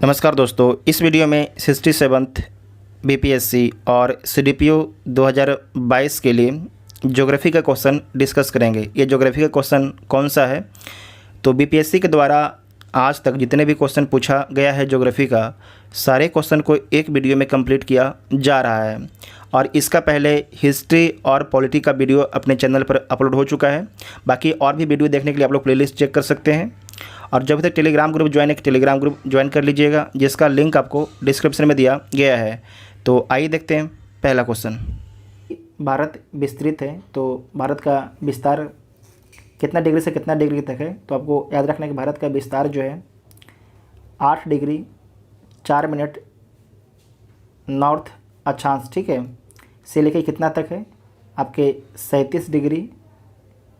नमस्कार दोस्तों, इस वीडियो में 67th बीपीएससी और सीडीपीओ 2022 के लिए ज्योग्राफी का क्वेश्चन डिस्कस करेंगे। ये ज्योग्राफी का क्वेश्चन कौन सा है? तो बीपीएससी के द्वारा आज तक जितने भी क्वेश्चन पूछा गया है ज्योग्राफी का, सारे क्वेश्चन को एक वीडियो में कंप्लीट किया जा रहा है। और इसका पहले हिस्ट्री और पॉलिटी का वीडियो अपने चैनल पर अपलोड हो चुका है। बाकी और भी वीडियो देखने के लिए आप लोग प्लेलिस्ट चेक कर सकते हैं। और जब तक टेलीग्राम ग्रुप ज्वाइन कर लीजिएगा, जिसका लिंक आपको डिस्क्रिप्शन में दिया गया है। तो आइए देखते हैं पहला क्वेश्चन। भारत विस्तृत है, तो भारत का विस्तार कितना डिग्री से कितना डिग्री तक है? तो आपको याद रखना है कि भारत का विस्तार जो है 8 डिग्री 4 मिनट नॉर्थ अक्षांश, ठीक है, से लेकर कितना तक है आपके 37 डिग्री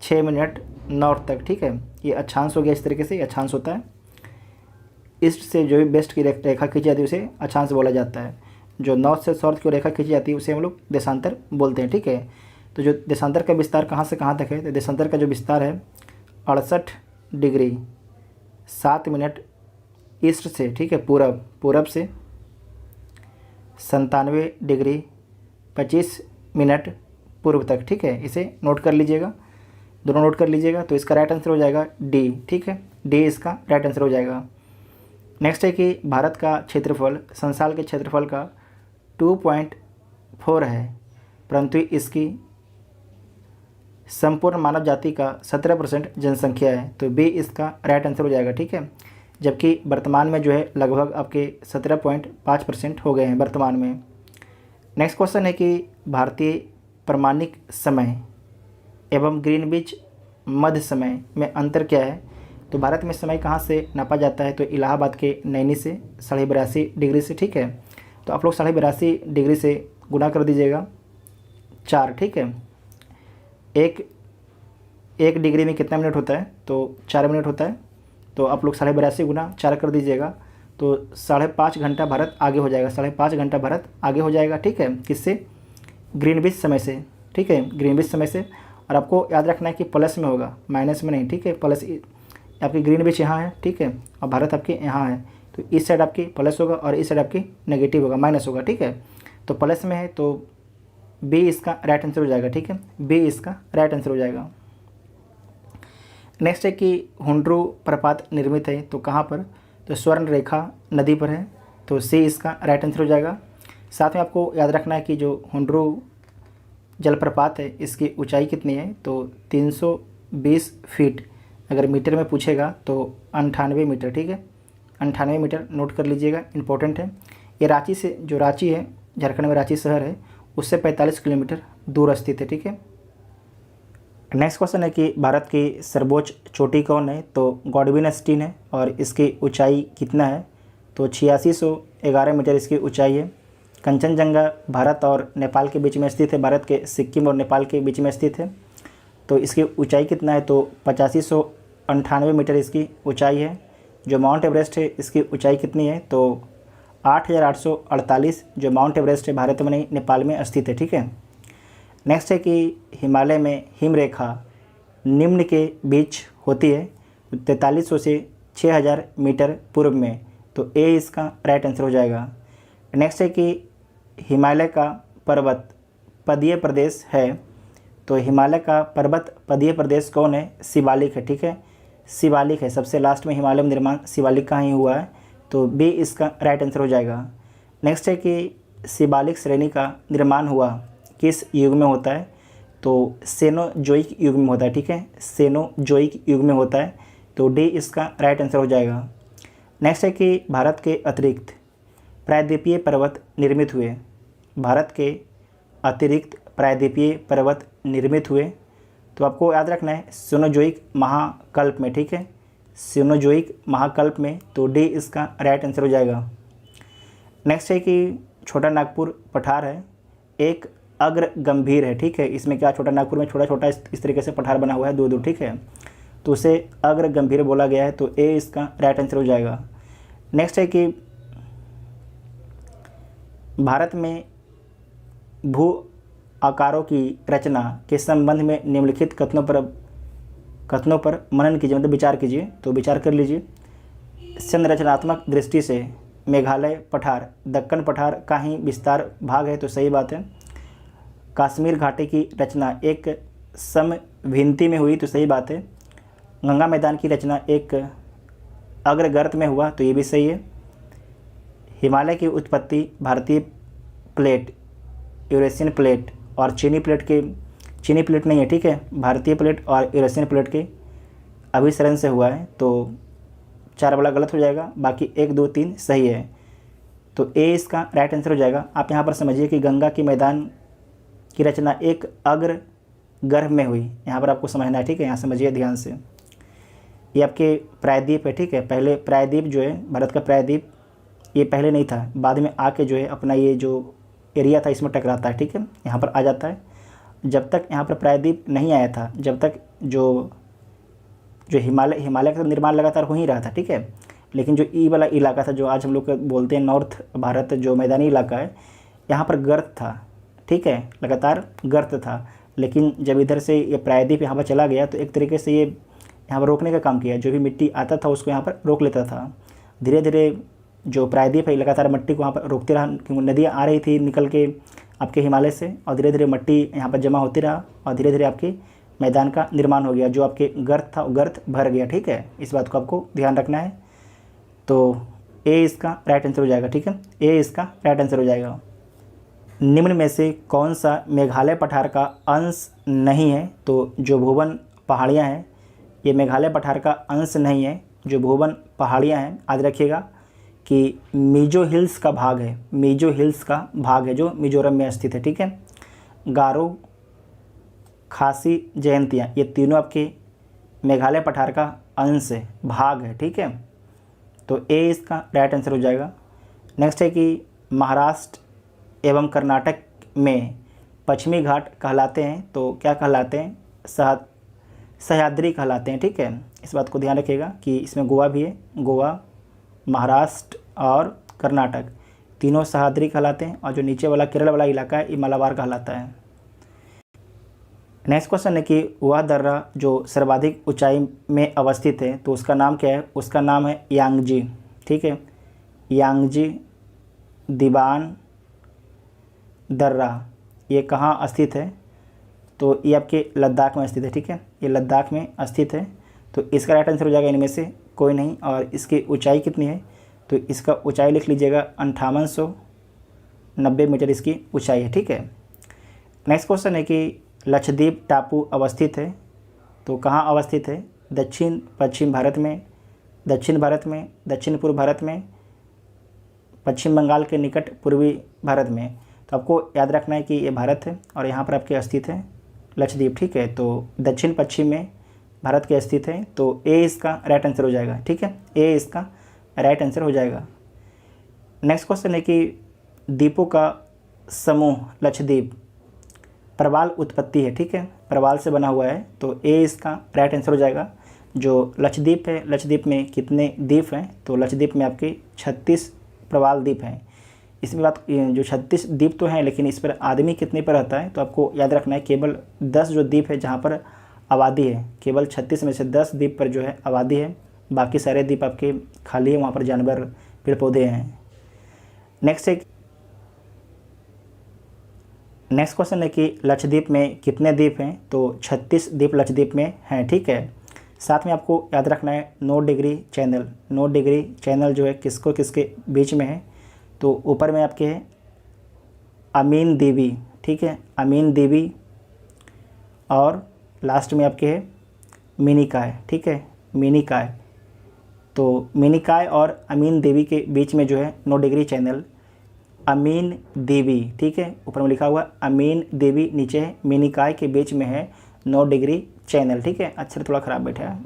6 मिनट नॉर्थ तक, ठीक है। ये अक्षांश हो गया। इस तरीके से अक्षांश होता है। ईस्ट से जो भी वेस्ट की रेखा खींची जाती है उसे अक्षांश बोला जाता है। जो नॉर्थ से साउथ की रेखा खींची जाती है उसे हम लोग देशांतर बोलते हैं, ठीक है। तो जो देशांतर का विस्तार कहाँ से कहाँ तक है? तो देशांतर का जो विस्तार है 68 डिग्री 7 मिनट ईस्ट से, ठीक है, पूरब से 97 डिग्री 25 मिनट पूर्व तक, ठीक है। इसे नोट कर लीजिएगा, दोनों नोट कर लीजिएगा। तो इसका राइट आंसर हो जाएगा डी, ठीक है। डी इसका राइट आंसर हो जाएगा। नेक्स्ट है कि भारत का क्षेत्रफल संसार के क्षेत्रफल का 2.4 है, परंतु इसकी संपूर्ण मानव जाति का 17% जनसंख्या है। तो बी इसका राइट आंसर हो जाएगा, ठीक है। जबकि वर्तमान में जो है लगभग आपके 17.5% हो गए हैं वर्तमान में। नेक्स्ट क्वेश्चन है कि भारतीय प्रमाणिक समय एवं ग्रीनविच मध्य समय में अंतर क्या है? तो भारत में समय कहाँ से नापा जाता है? तो इलाहाबाद के नैनी से 82.5 डिग्री से, ठीक है। तो आप लोग 82.5 डिग्री से गुना कर दीजिएगा 4, ठीक है। एक डिग्री में कितना मिनट होता है? तो 4 मिनट होता है। तो आप लोग 82.5 गुना 4 कर दीजिएगा, तो 5.5 घंटा भारत आगे हो जाएगा। 5.5 घंटा भारत आगे हो जाएगा, ठीक है। किससे? ग्रीनविच समय से, ठीक है, ग्रीनविच समय से। और आपको याद रखना है कि प्लस में होगा, माइनस में नहीं, ठीक है। प्लस आपकी ग्रीनविच यहाँ है, ठीक है, और भारत आपके यहाँ है। तो इस साइड आपकी प्लस होगा और इस साइड आपकी नेगेटिव होगा, माइनस होगा, ठीक है। तो प्लस में है तो बी इसका राइट आंसर हो जाएगा, ठीक है। बी इसका राइट आंसर हो जाएगा। नेक्स्ट है कि हुंड्रू प्रपात निर्मित है, तो कहाँ पर? तो स्वर्ण रेखा नदी पर है। तो सी इसका राइट आंसर हो जाएगा। साथ में आपको याद रखना है कि जो हुंड्रू जलप्रपात है इसकी ऊंचाई कितनी है? तो 320 फीट। अगर मीटर में पूछेगा तो 98 मीटर, ठीक है। 98 मीटर नोट कर लीजिएगा, इंपॉर्टेंट है। ये रांची से, जो रांची है झारखंड में रांची शहर है, उससे 45 किलोमीटर दूर स्थित है, ठीक है। नेक्स्ट क्वेश्चन है कि भारत की सर्वोच्च चोटी कौन है? तो गॉडविन स्टीन है। और इसकी ऊंचाई कितना है? तो 8611 मीटर इसकी ऊंचाई है। कंचनजंगा भारत और नेपाल के बीच में स्थित है, भारत के सिक्किम और नेपाल के बीच में स्थित है। तो इसकी ऊंचाई कितना है? तो 8598 मीटर इसकी ऊंचाई है। जो माउंट एवरेस्ट है इसकी ऊंचाई कितनी है? तो 8848, जो माउंट एवरेस्ट है भारत में नहीं नेपाल में स्थित है, ठीक है। नेक्स्ट है कि हिमालय में हिमरेखा निम्न के बीच होती है, 4300 से 6000 मीटर पूर्व में। तो ए इसका राइट आंसर हो जाएगा। नेक्स्ट है कि हिमालय का पर्वत पदीय प्रदेश है। तो हिमालय का पर्वत पदीय प्रदेश कौन है? शिवालिक है, ठीक है। शिवालिक है, सबसे लास्ट में हिमालय में निर्माण शिवालिक का ही हुआ है। तो बी इसका राइट आंसर हो जाएगा। नेक्स्ट है कि शिवालिक श्रेणी का निर्माण हुआ किस युग में होता है? तो सेनोजोइक युग में होता है, ठीक है। सेनोजोइक युग में होता है। तो डी इसका राइट आंसर हो जाएगा। नेक्स्ट है कि भारत के अतिरिक्त प्रायद्वीपीय पर्वत निर्मित हुए। भारत के अतिरिक्त प्रायद्वीपीय पर्वत निर्मित हुए। तो आपको याद रखना है सेनोजोइक महाकल्प में, ठीक है, सेनोजोइक महाकल्प में। तो डी इसका राइट आंसर हो जाएगा। नेक्स्ट है कि छोटा नागपुर पठार है, एक अग्र गंभीर है, ठीक है। इसमें क्या, छोटा नागपुर में छोटा छोटा इस तरीके से पठार बना हुआ है, दूर दूर, ठीक है। तो उसे अग्र गंभीर बोला गया है। तो ए इसका राइट आंसर हो जाएगा। नेक्स्ट है कि भारत में भू आकारों की रचना के संबंध में निम्नलिखित कथनों पर मनन कीजिए, मतलब विचार कीजिए। तो विचार कर लीजिए। संरचनात्मक दृष्टि से मेघालय पठार दक्कन पठार का ही विस्तार भाग है, तो सही बात है। कश्मीर घाटी की रचना एक समभिन्ति में हुई, तो सही बात है। गंगा मैदान की रचना एक अग्रगर्त में हुआ, तो ये भी सही है। हिमालय की उत्पत्ति भारतीय प्लेट, यूरेशियन प्लेट और चीनी प्लेट नहीं है, ठीक है, भारतीय प्लेट और यूरेशियन प्लेट के अभिसरण से हुआ है, तो 4 वाला गलत हो जाएगा, बाकी 1 2 3 सही है। तो ए इसका राइट आंसर हो जाएगा। आप यहाँ पर समझिए कि गंगा की मैदान की रचना एक अग्र गर्भ में हुई, यहाँ पर आपको समझना है, ठीक है, यहाँ समझिए ध्यान से। ये आपके प्रायद्वीप है, ठीक है, पहले प्रायद्वीप जो है भारत का प्रायद्वीप ये पहले नहीं था, बाद में आके जो है अपना ये जो एरिया था इसमें टकराता है, ठीक है, यहाँ पर आ जाता है। जब तक यहाँ पर प्रायद्वीप नहीं आया था, जब तक जो हिमालय का निर्माण लगातार हो ही रहा था, ठीक है, लेकिन जो ई वाला इलाका था जो आज हम लोग बोलते हैं नॉर्थ भारत, जो मैदानी इलाका है, यहाँ पर गर्त था, ठीक है, लगातार गर्त था। लेकिन जब इधर से ये प्रायद्वीप यहाँ पर चला गया तो एक तरीके से ये यहाँ पर रोकने का काम किया, जो भी मिट्टी आता था उसको यहाँ पर रोक लेता था। धीरे धीरे जो प्रायद्वीप है लगातार मिट्टी को वहाँ पर रोकते रहा, क्योंकि नदियाँ आ रही थी निकल के आपके हिमालय से, और धीरे धीरे मिट्टी यहाँ पर जमा होती रहा और धीरे धीरे आपके मैदान का निर्माण हो गया। जो आपके गर्त था वो गर्त भर गया, ठीक है, इस बात को आपको ध्यान रखना है। तो ए इसका राइट आंसर हो जाएगा, ठीक है, ए इसका राइट आंसर हो जाएगा। निम्न में से कौन सा मेघालय पठार का अंश नहीं है? तो जो भुवन पहाड़ियाँ हैं ये मेघालय पठार का अंश नहीं है। जो भुवन पहाड़ियाँ हैं याद रखिएगा कि मिजो हिल्स का भाग है, मिजो हिल्स का भाग है जो मिजोरम में स्थित है, ठीक है। गारो, खासी, जयंतिया ये तीनों आपके मेघालय पठार का अंश है, भाग है, ठीक है। तो ए इसका राइट आंसर हो जाएगा। नेक्स्ट है कि महाराष्ट्र एवं कर्नाटक में पश्चिमी घाट कहलाते हैं, तो क्या कहलाते हैं? सह्याद्री कहलाते हैं, ठीक है। इस बात को ध्यान रखिएगा कि इसमें गोवा भी है, गोवा, महाराष्ट्र और कर्नाटक तीनों सह्याद्री कहलाते हैं, और जो नीचे वाला केरल वाला इलाका है ये मालाबार कहलाता है। नेक्स्ट क्वेश्चन है कि वह दर्रा जो सर्वाधिक ऊंचाई में अवस्थित है तो उसका नाम क्या है? उसका नाम है यांगजी, ठीक है, यांगजी दिबान दर्रा। ये कहाँ स्थित है? तो ये आपके लद्दाख में स्थित है, ठीक है, ये लद्दाख में स्थित है। तो इसका राइट आंसर हो जाएगा इनमें से कोई नहीं। और इसकी ऊंचाई कितनी है? तो इसका ऊंचाई लिख लीजिएगा 5890 मीटर इसकी ऊंचाई है, ठीक है। नेक्स्ट क्वेश्चन है कि लक्षद्वीप टापू अवस्थित है, तो कहाँ अवस्थित है? दक्षिण पश्चिम भारत में, दक्षिण भारत में, दक्षिण पूर्व भारत में, पश्चिम बंगाल के निकट पूर्वी भारत में। तो आपको याद रखना है कि ये भारत है और यहाँ पर आपके स्थित है लक्षद्वीप, ठीक है। तो दक्षिण पश्चिम में भारत के स्थित है, तो ए इसका राइट आंसर हो जाएगा, ठीक है, ए इसका राइट आंसर हो जाएगा। नेक्स्ट क्वेश्चन है कि द्वीपों का समूह लक्षद्वीप प्रवाल उत्पत्ति है, ठीक है, प्रवाल से बना हुआ है, तो ए इसका राइट आंसर हो जाएगा। जो लक्षद्वीप है, लक्षद्वीप में कितने द्वीप हैं? तो लक्षद्वीप में आपके 36 प्रवाल द्वीप हैं। इसमें बात जो 36 द्वीप तो हैं, लेकिन इस पर आदमी कितने पर रहता है? तो आपको याद रखना है केवल 10 जो द्वीप है जहाँ पर आबादी है, केवल 36 में से 10 द्वीप पर जो है आबादी है, बाकी सारे द्वीप आपके खाली है, वहाँ पर जानवर पेड़ पौधे हैं। नेक्स्ट क्वेश्चन है कि लक्षद्वीप में कितने द्वीप हैं? तो 36 द्वीप लक्षद्वीप में हैं, ठीक है। साथ में आपको याद रखना है 9 डिग्री चैनल, 9 डिग्री चैनल जो है किसको किसके बीच में है? तो ऊपर में आपके है अमीन देवी, ठीक है, अमीन देवी, और लास्ट में आपके है मिनिकाय, ठीक है, मिनिकाय। तो मिनिकाय और अमीन देवी के बीच में जो है 9 डिग्री चैनल अमीन देवी, ठीक है, ऊपर में लिखा हुआ अमीन देवी, नीचे है मिनिकाय, के बीच में है 9 डिग्री चैनल, ठीक है, अक्षर थोड़ा ख़राब बैठा है।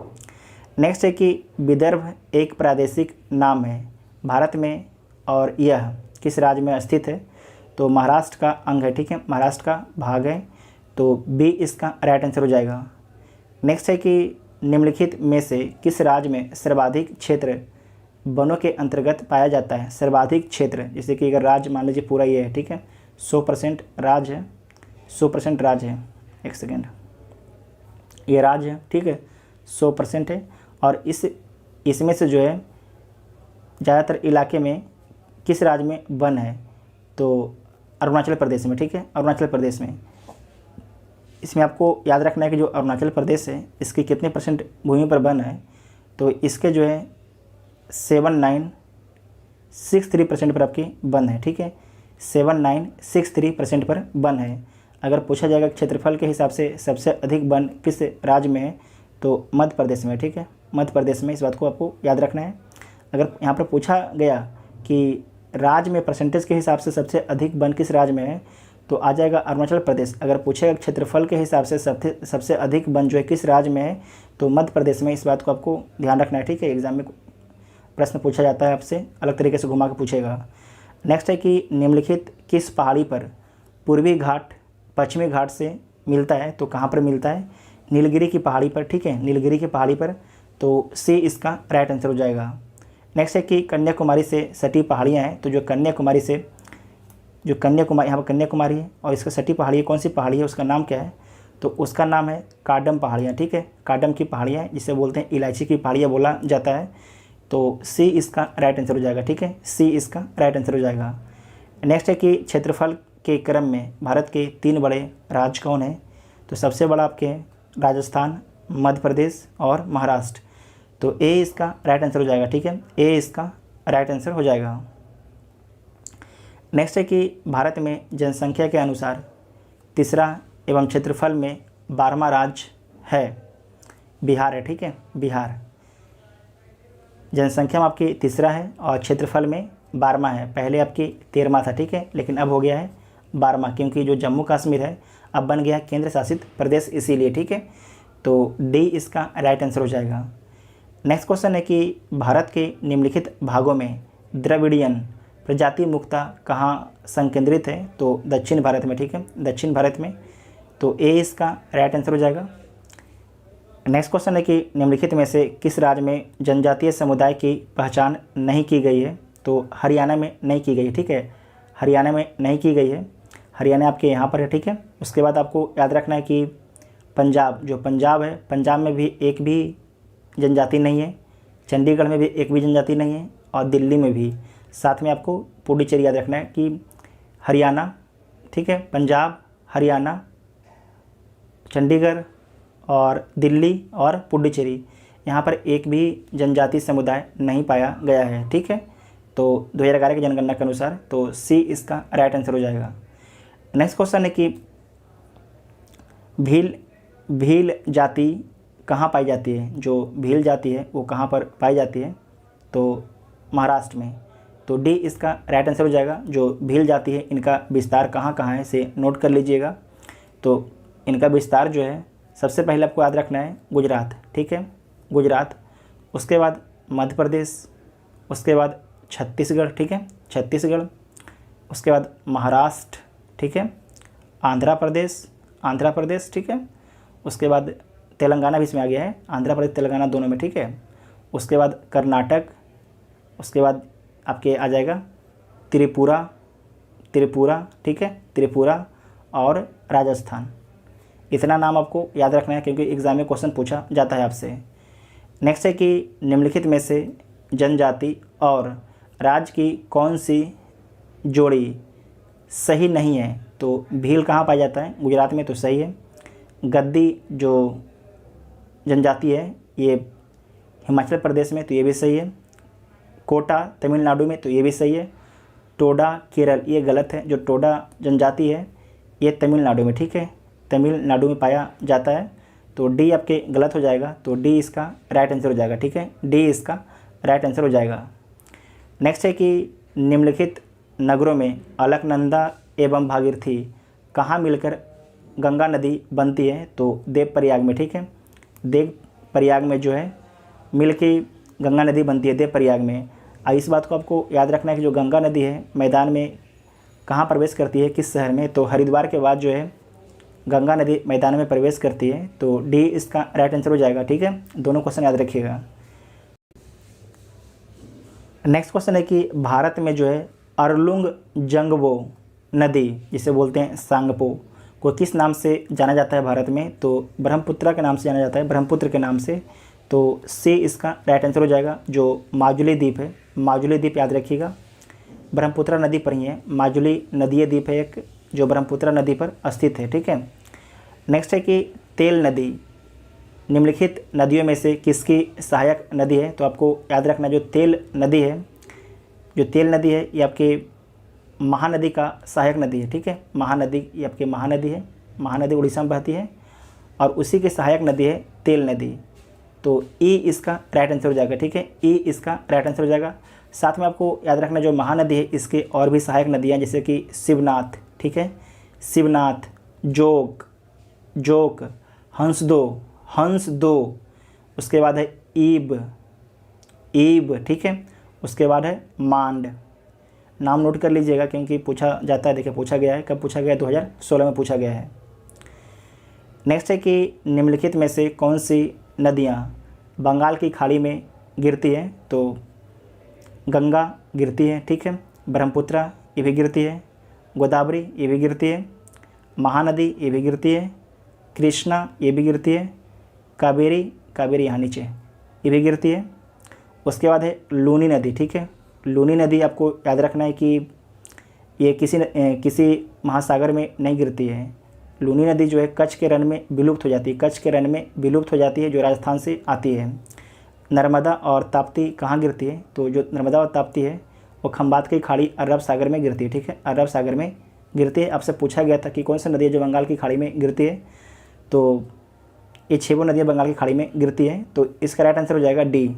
नेक्स्ट है कि विदर्भ एक प्रादेशिक नाम है भारत में और यह किस राज्य में स्थित है? तो महाराष्ट्र का अंग है, ठीक है, महाराष्ट्र का भाग है, तो बी इसका राइट आंसर हो जाएगा। नेक्स्ट है कि निम्नलिखित में से किस राज्य में सर्वाधिक क्षेत्र वनों के अंतर्गत पाया जाता है? सर्वाधिक क्षेत्र, जैसे कि अगर राज्य मान लीजिए पूरा ये है, ठीक है, 100% राज्य है, 100% राज्य है, एक सेकेंड, ये राज्य है, ठीक है, 100% है, और इसमें से जो है ज़्यादातर इलाके में किस राज्य में वन है? तो अरुणाचल प्रदेश में, ठीक है, अरुणाचल प्रदेश में। इसमें आपको याद रखना है कि जो अरुणाचल प्रदेश है इसकी कितने % भूमि पर वन है? तो इसके जो है 7963% पर आपकी वन है, ठीक है, 7963% पर वन है। अगर पूछा जाएगा क्षेत्रफल के हिसाब से सबसे अधिक वन किस राज्य में है? तो मध्य प्रदेश में, ठीक है, मध्य प्रदेश में। इस बात को आपको याद रखना है। अगर यहाँ पर पूछा गया कि राज्य में परसेंटेज के हिसाब से सबसे अधिक वन किस राज्य में है, तो आ जाएगा अरुणाचल प्रदेश। अगर पूछेगा क्षेत्रफल के हिसाब से सबसे अधिक वन जो है किस राज्य में है, तो मध्य प्रदेश में। इस बात को आपको ध्यान रखना है, ठीक है। एग्जाम में प्रश्न पूछा जाता है आपसे, अलग तरीके से घुमा के पूछेगा। नेक्स्ट है कि निम्नलिखित किस पहाड़ी पर पूर्वी घाट पश्चिमी घाट से मिलता है? तो कहाँ पर मिलता है? नीलगिरी की पहाड़ी पर, ठीक है, नीलगिरी की पहाड़ी पर। तो सी इसका राइट आंसर हो जाएगा। नेक्स्ट है कि कन्याकुमारी से सटी पहाड़ियाँ हैं। तो जो कन्याकुमारी यहाँ पर कन्याकुमारी है और इसका सटी पहाड़ी कौन सी पहाड़ी है, उसका नाम क्या है? तो उसका नाम है काडम पहाड़ियाँ, ठीक है, काडम की पहाड़ियाँ, जिसे बोलते हैं इलायची की पहाड़ियाँ बोला जाता है। तो सी इसका राइट आंसर हो जाएगा, ठीक है, सी इसका राइट आंसर हो जाएगा। नेक्स्ट है कि क्षेत्रफल के क्रम में भारत के 3 बड़े राज्य कौन हैं? तो सबसे बड़ा आपके राजस्थान, मध्य प्रदेश और महाराष्ट्र। तो ए इसका राइट आंसर हो जाएगा, ठीक है, ए इसका राइट आंसर हो जाएगा। नेक्स्ट है कि भारत में जनसंख्या के अनुसार तीसरा एवं क्षेत्रफल में 12वां राज्य है? बिहार है, ठीक है, बिहार। जनसंख्या में आपकी तीसरा है और क्षेत्रफल में 12वां है। पहले आपकी 13वां था, ठीक है, लेकिन अब हो गया है 12वां, क्योंकि जो जम्मू कश्मीर है अब बन गया केंद्र शासित प्रदेश, इसीलिए, ठीक है। तो डी इसका राइट आंसर हो जाएगा। नेक्स्ट क्वेश्चन है कि भारत के निम्नलिखित भागों में द्रविडियन प्रजाति मुक्ता कहाँ संकेंद्रित है? तो दक्षिण भारत में, ठीक है, दक्षिण भारत में। तो ए इसका राइट आंसर हो जाएगा। नेक्स्ट क्वेश्चन है कि निम्नलिखित में से किस राज्य में जनजातीय समुदाय की पहचान नहीं की गई है? तो हरियाणा में नहीं की गई, ठीक है, हरियाणा में नहीं की गई है। हरियाणा आपके यहाँ पर है, ठीक है। उसके बाद आपको याद रखना है कि पंजाब, जो पंजाब है, पंजाब में भी एक भी जनजाति नहीं है, चंडीगढ़ में भी एक भी जनजाति नहीं है और दिल्ली में भी। साथ में आपको पुडुचेरी याद रखना है कि हरियाणा, ठीक है, पंजाब, हरियाणा, चंडीगढ़ और दिल्ली और पुडुचेरी, यहाँ पर एक भी जनजाति समुदाय नहीं पाया गया है, ठीक है। तो 2011 की जनगणना के अनुसार तो सी इसका राइट आंसर हो जाएगा। नेक्स्ट क्वेश्चन है कि भील जाति कहाँ पाई जाती है? जो भील जाति है वो कहाँ पर पाई जाती है? तो महाराष्ट्र में। तो डी इसका राइट आंसर हो जाएगा। जो भील जाति है इनका विस्तार कहाँ कहाँ है इसे नोट कर लीजिएगा। तो इनका विस्तार जो है सबसे पहले आपको याद रखना है गुजरात, ठीक है, गुजरात, उसके बाद मध्य प्रदेश, उसके बाद छत्तीसगढ़, ठीक है, छत्तीसगढ़, उसके बाद महाराष्ट्र, ठीक है, आंध्र प्रदेश, ठीक है, उसके बाद तेलंगाना भी इसमें आ गया है, आंध्र प्रदेश तेलंगाना दोनों में, ठीक है, उसके बाद कर्नाटक, उसके बाद आपके आ जाएगा त्रिपुरा, ठीक है, त्रिपुरा और राजस्थान। इतना नाम आपको याद रखना है क्योंकि एग्जाम में क्वेश्चन पूछा जाता है आपसे। नेक्स्ट है कि निम्नलिखित में से जनजाति और राज्य की कौन सी जोड़ी सही नहीं है? तो भील कहाँ पाया जाता है? गुजरात में, तो सही है। गद्दी जो जनजाति है ये हिमाचल प्रदेश में, तो ये भी सही है। कोटा तमिलनाडु में, तो ये भी सही है। टोडा केरल, ये गलत है। जो टोडा जनजाति है ये तमिलनाडु में, ठीक है, तमिलनाडु में पाया जाता है। तो डी आपके गलत हो जाएगा। तो डी इसका राइट आंसर हो जाएगा, ठीक है, डी इसका राइट आंसर हो जाएगा। नेक्स्ट है कि निम्नलिखित नगरों में अलकनंदा एवं भागीरथी कहाँ मिलकर गंगा नदी बनती है? तो देवप्रयाग में, ठीक है, देवप्रयाग में जो है मिलकर गंगा नदी बनती है, देवप्रयाग में। इस बात को आपको याद रखना है कि जो गंगा नदी है मैदान में कहाँ प्रवेश करती है, किस शहर में? तो हरिद्वार के बाद जो है गंगा नदी मैदान में प्रवेश करती है। तो डी इसका राइट आंसर हो जाएगा, ठीक है, दोनों क्वेश्चन याद रखिएगा। नेक्स्ट क्वेश्चन है कि भारत में जो है अरलुंग जंगबो नदी, जिसे बोलते हैं सांगपो, को किस नाम से जाना जाता है भारत में? तो ब्रह्मपुत्र के नाम से जाना जाता है, ब्रह्मपुत्र के नाम से। तो सी इसका राइट आंसर हो जाएगा। जो माजुली द्वीप है, माजुली द्वीप याद रखिएगा, ब्रह्मपुत्र नदी पर ही है। माजुली नदीय द्वीप है एक, जो ब्रह्मपुत्र नदी पर स्थित है, ठीक है। नेक्स्ट है कि तेल नदी निम्नलिखित नदियों में से किसकी सहायक नदी है? तो आपको याद रखना जो तेल नदी है, जो तेल नदी है ये आपके महानदी का सहायक नदी है, ठीक है। महानदी ये आपकी महानदी है, महानदी उड़ीसा में बहती है और उसी की सहायक नदी है तेल नदी। तो ई इसका राइट आंसर हो जाएगा, ठीक है। ई इसका राइट आंसर हो जाएगा। साथ में आपको याद रखना जो महानदी है इसके और भी सहायक नदियाँ जैसे कि शिवनाथ, ठीक है, शिवनाथ, जोक, जोक, हंसदो, उसके बाद है ईब, ठीक है, उसके बाद है मांड। नाम नोट कर लीजिएगा क्योंकि पूछा जाता है। देखिए पूछा गया है, कब पूछा गया है? 2016 में पूछा गया है। नेक्स्ट है कि निम्नलिखित में से कौन सी नदियाँ बंगाल की खाड़ी में गिरती है? तो गंगा गिरती है, ठीक है, ब्रह्मपुत्र ये भी गिरती है, गोदावरी ये भी गिरती है, महानदी ये भी गिरती है, कृष्णा ये भी गिरती है, कावेरी यहाँ नीचे ये भी गिरती है। उसके बाद है लूनी नदी, ठीक है। लूनी नदी आपको याद रखना है कि ये किसी महासागर में नहीं गिरती है। लूनी नदी जो है कच्छ के रण में विलुप्त हो जाती है, कच्छ के रण में विलुप्त हो जाती है, जो राजस्थान से आती है। नर्मदा और ताप्ती कहाँ गिरती है? तो जो नर्मदा और ताप्ती है वो खंबात की खाड़ी अरब सागर में गिरती है, ठीक है, अरब सागर में गिरती है। आपसे पूछा गया था कि कौन सी नदी है जो बंगाल की खाड़ी में गिरती है? तो ये 6 नदियाँ बंगाल की खाड़ी में गिरती हैं। तो इसका राइट आंसर हो जाएगा डी,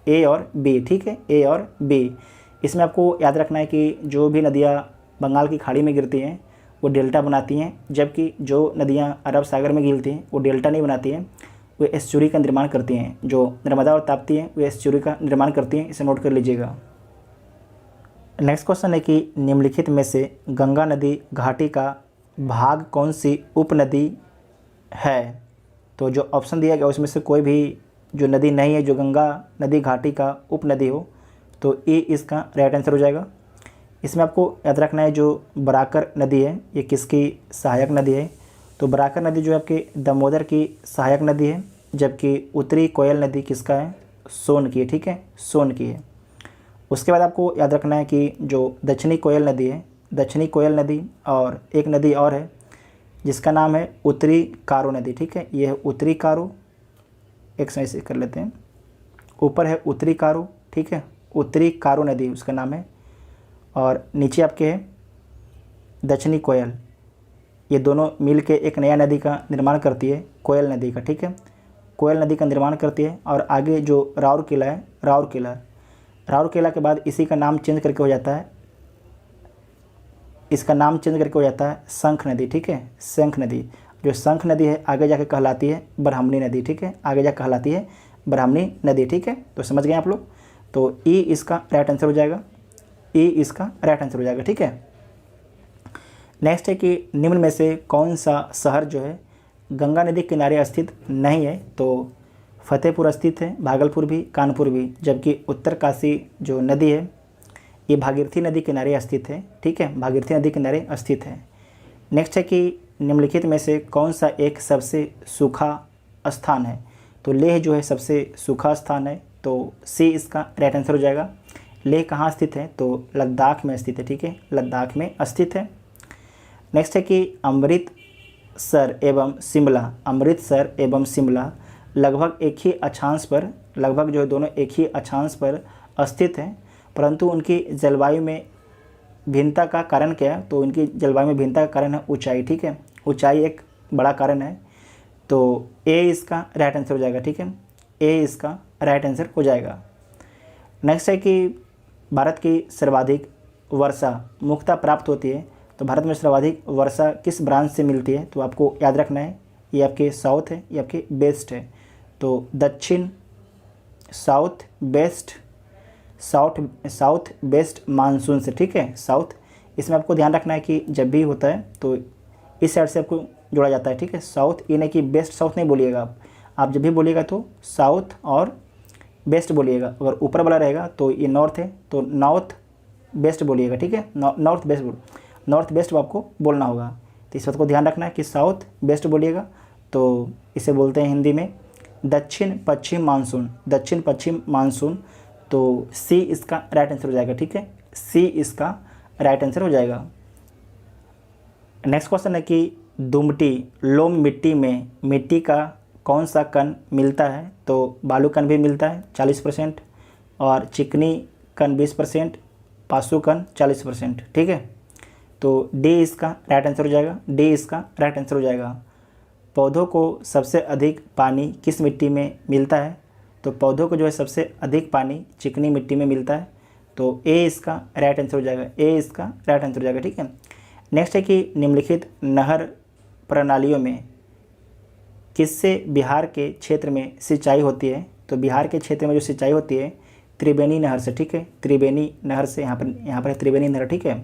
ए और बी, ठीक है, ए और बी। इसमें आपको याद रखना है कि जो भी नदियाँ बंगाल की खाड़ी में गिरती हैं वो डेल्टा बनाती हैं, जबकि जो नदियाँ अरब सागर में गिरती हैं वो डेल्टा नहीं बनाती हैं, वे एस्चुरी का निर्माण करती हैं। जो नर्मदा और ताप्ती हैं वे एस्चुरी का निर्माण करती हैं, इसे नोट कर लीजिएगा। नेक्स्ट क्वेश्चन है कि निम्नलिखित में से गंगा नदी घाटी का भाग कौन सी उपनदी है? तो जो ऑप्शन दिया गया उसमें से कोई भी जो नदी नहीं है जो गंगा नदी घाटी का उपनदी हो, तो ए इसका राइट आंसर हो जाएगा। इसमें आपको याद रखना है जो बराकर नदी है ये किसकी सहायक नदी है? तो बराकर नदी जो है आपके दामोदर की सहायक नदी है, जबकि उत्तरी कोयल नदी किसका है? सोन की है, ठीक है, सोन की है। उसके बाद आपको याद रखना है कि जो दक्षिणी कोयल नदी है, दक्षिणी कोयल नदी और एक नदी और है जिसका नाम है उत्तरी कारो नदी, ठीक है, ये है उत्तरी कारो। एक समय से कर लेते हैं, ऊपर है उत्तरी कारो, ठीक है, उत्तरी कारो नदी उसका नाम है, और नीचे आपके है दक्षिणी कोयल। ये दोनों मिल के एक नया नदी का निर्माण करती है, कोयल नदी का, ठीक है, कोयल नदी का निर्माण करती है। और आगे जो राउरकेला है, राउरकेला के बाद इसी का नाम चेंज करके हो जाता है, इसका नाम चेंज करके हो जाता है शंख नदी, ठीक है, शंख नदी। जो शंख नदी है आगे जाके कहलाती है ब्राह्मणी नदी, ठीक है, आगे जाके कहलाती है ब्राह्मणी नदी, ठीक है। तो समझ गए आप लोग? तो ई इसका राइट आंसर हो जाएगा, ई इसका राइट आंसर हो जाएगा, ठीक है। नेक्स्ट है कि निम्न में से कौन सा शहर जो है गंगा नदी के किनारे स्थित नहीं है? तो फतेहपुर स्थित है, भागलपुर भी, कानपुर भी, जबकि उत्तरकाशी जो नदी है ये भागीरथी नदी किनारे स्थित है, ठीक है, भागीरथी नदी किनारे स्थित है। नेक्स्ट है कि निम्नलिखित में से कौन सा एक सबसे सूखा स्थान है? तो लेह जो है सबसे सूखा स्थान है, तो सी इसका राइट आंसर हो जाएगा। लेह कहाँ स्थित है? तो लद्दाख में स्थित है, ठीक है, लद्दाख में स्थित है। नेक्स्ट है कि अमृतसर एवं शिमला लगभग एक ही अक्षांश पर, लगभग जो है दोनों एक ही अक्षांश पर स्थित हैं, परंतु उनकी जलवायु में भिन्नता का कारण क्या है? तो इनकी जलवायु में भिन्नता का कारण है ऊंचाई, ठीक है, ऊंचाई एक बड़ा कारण है। तो ए इसका राइट आंसर हो जाएगा, ठीक है, ए इसका राइट आंसर हो जाएगा। नेक्स्ट है कि भारत की सर्वाधिक वर्षा मुख्यतः प्राप्त होती है, तो भारत में सर्वाधिक वर्षा किस ब्रांच से मिलती है? तो आपको याद रखना है ये आपके साउथ है, ये आपके वेस्ट है। तो दक्षिण, साउथ वेस्ट मानसून से, ठीक है, साउथ। इसमें आपको ध्यान रखना है कि जब भी होता है तो इस साइड से आपको जोड़ा जाता है, ठीक है, साउथ, ये नहीं कि वेस्ट साउथ नहीं बोलिएगा आप जब भी बोलिएगा तो साउथ और वेस्ट बोलिएगा। अगर ऊपर वाला रहेगा तो ये नॉर्थ है तो नॉर्थ वेस्ट बोलिएगा, ठीक है, नॉर्थ वेस्ट आपको बोलना होगा। तो इस बात को ध्यान रखना है कि साउथ वेस्ट बोलिएगा। तो इसे बोलते हैं हिंदी में दक्षिण पश्चिम मानसून, तो सी इसका राइट आंसर हो जाएगा, ठीक है, सी इसका राइट आंसर हो जाएगा। नेक्स्ट क्वेश्चन है कि दुमटी लोम मिट्टी में मिट्टी का कौन सा कण मिलता है? तो बालू कण भी मिलता है 40%, और चिकनी कण 20%, पासु कण 40%। ठीक है, तो डी इसका राइट आंसर हो जाएगा, डी इसका राइट आंसर हो जाएगा। पौधों को सबसे अधिक पानी किस मिट्टी में मिलता है? तो पौधों को जो है सबसे अधिक पानी चिकनी मिट्टी में मिलता है, तो ए इसका राइट आंसर हो जाएगा, ए इसका राइट आंसर हो जाएगा। ठीक है, नेक्स्ट है कि निम्नलिखित नहर प्रणालियों में किससे बिहार के क्षेत्र में सिंचाई होती है? तो बिहार के क्षेत्र में जो सिंचाई होती है त्रिवेणी नहर से। ठीक है, त्रिवेणी नहर से, यहाँ पर है त्रिवेणी नहर। ठीक है,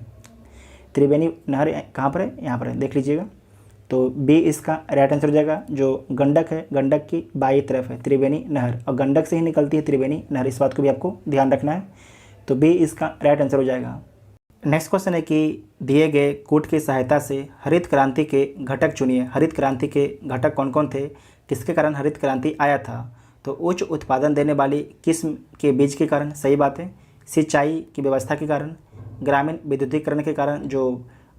त्रिवेणी नहर कहाँ पर है? यहाँ पर है, देख लीजिएगा। तो बी इसका राइट आंसर हो जाएगा। जो गंडक है, गंडक की बाई तरफ है त्रिवेणी नहर, और गंडक से ही निकलती है त्रिवेणी नहर, इस बात को भी आपको ध्यान रखना है। तो बी इसका राइट आंसर हो जाएगा। नेक्स्ट क्वेश्चन है कि दिए गए कूट की सहायता से हरित क्रांति के घटक चुनिए। हरित क्रांति के घटक कौन कौन थे? किसके कारण हरित क्रांति आया था? तो उच्च उत्पादन देने वाली किस्म के बीज के कारण, सही बात है। सिंचाई की व्यवस्था के कारण, ग्रामीण विद्युतीकरण के कारण, जो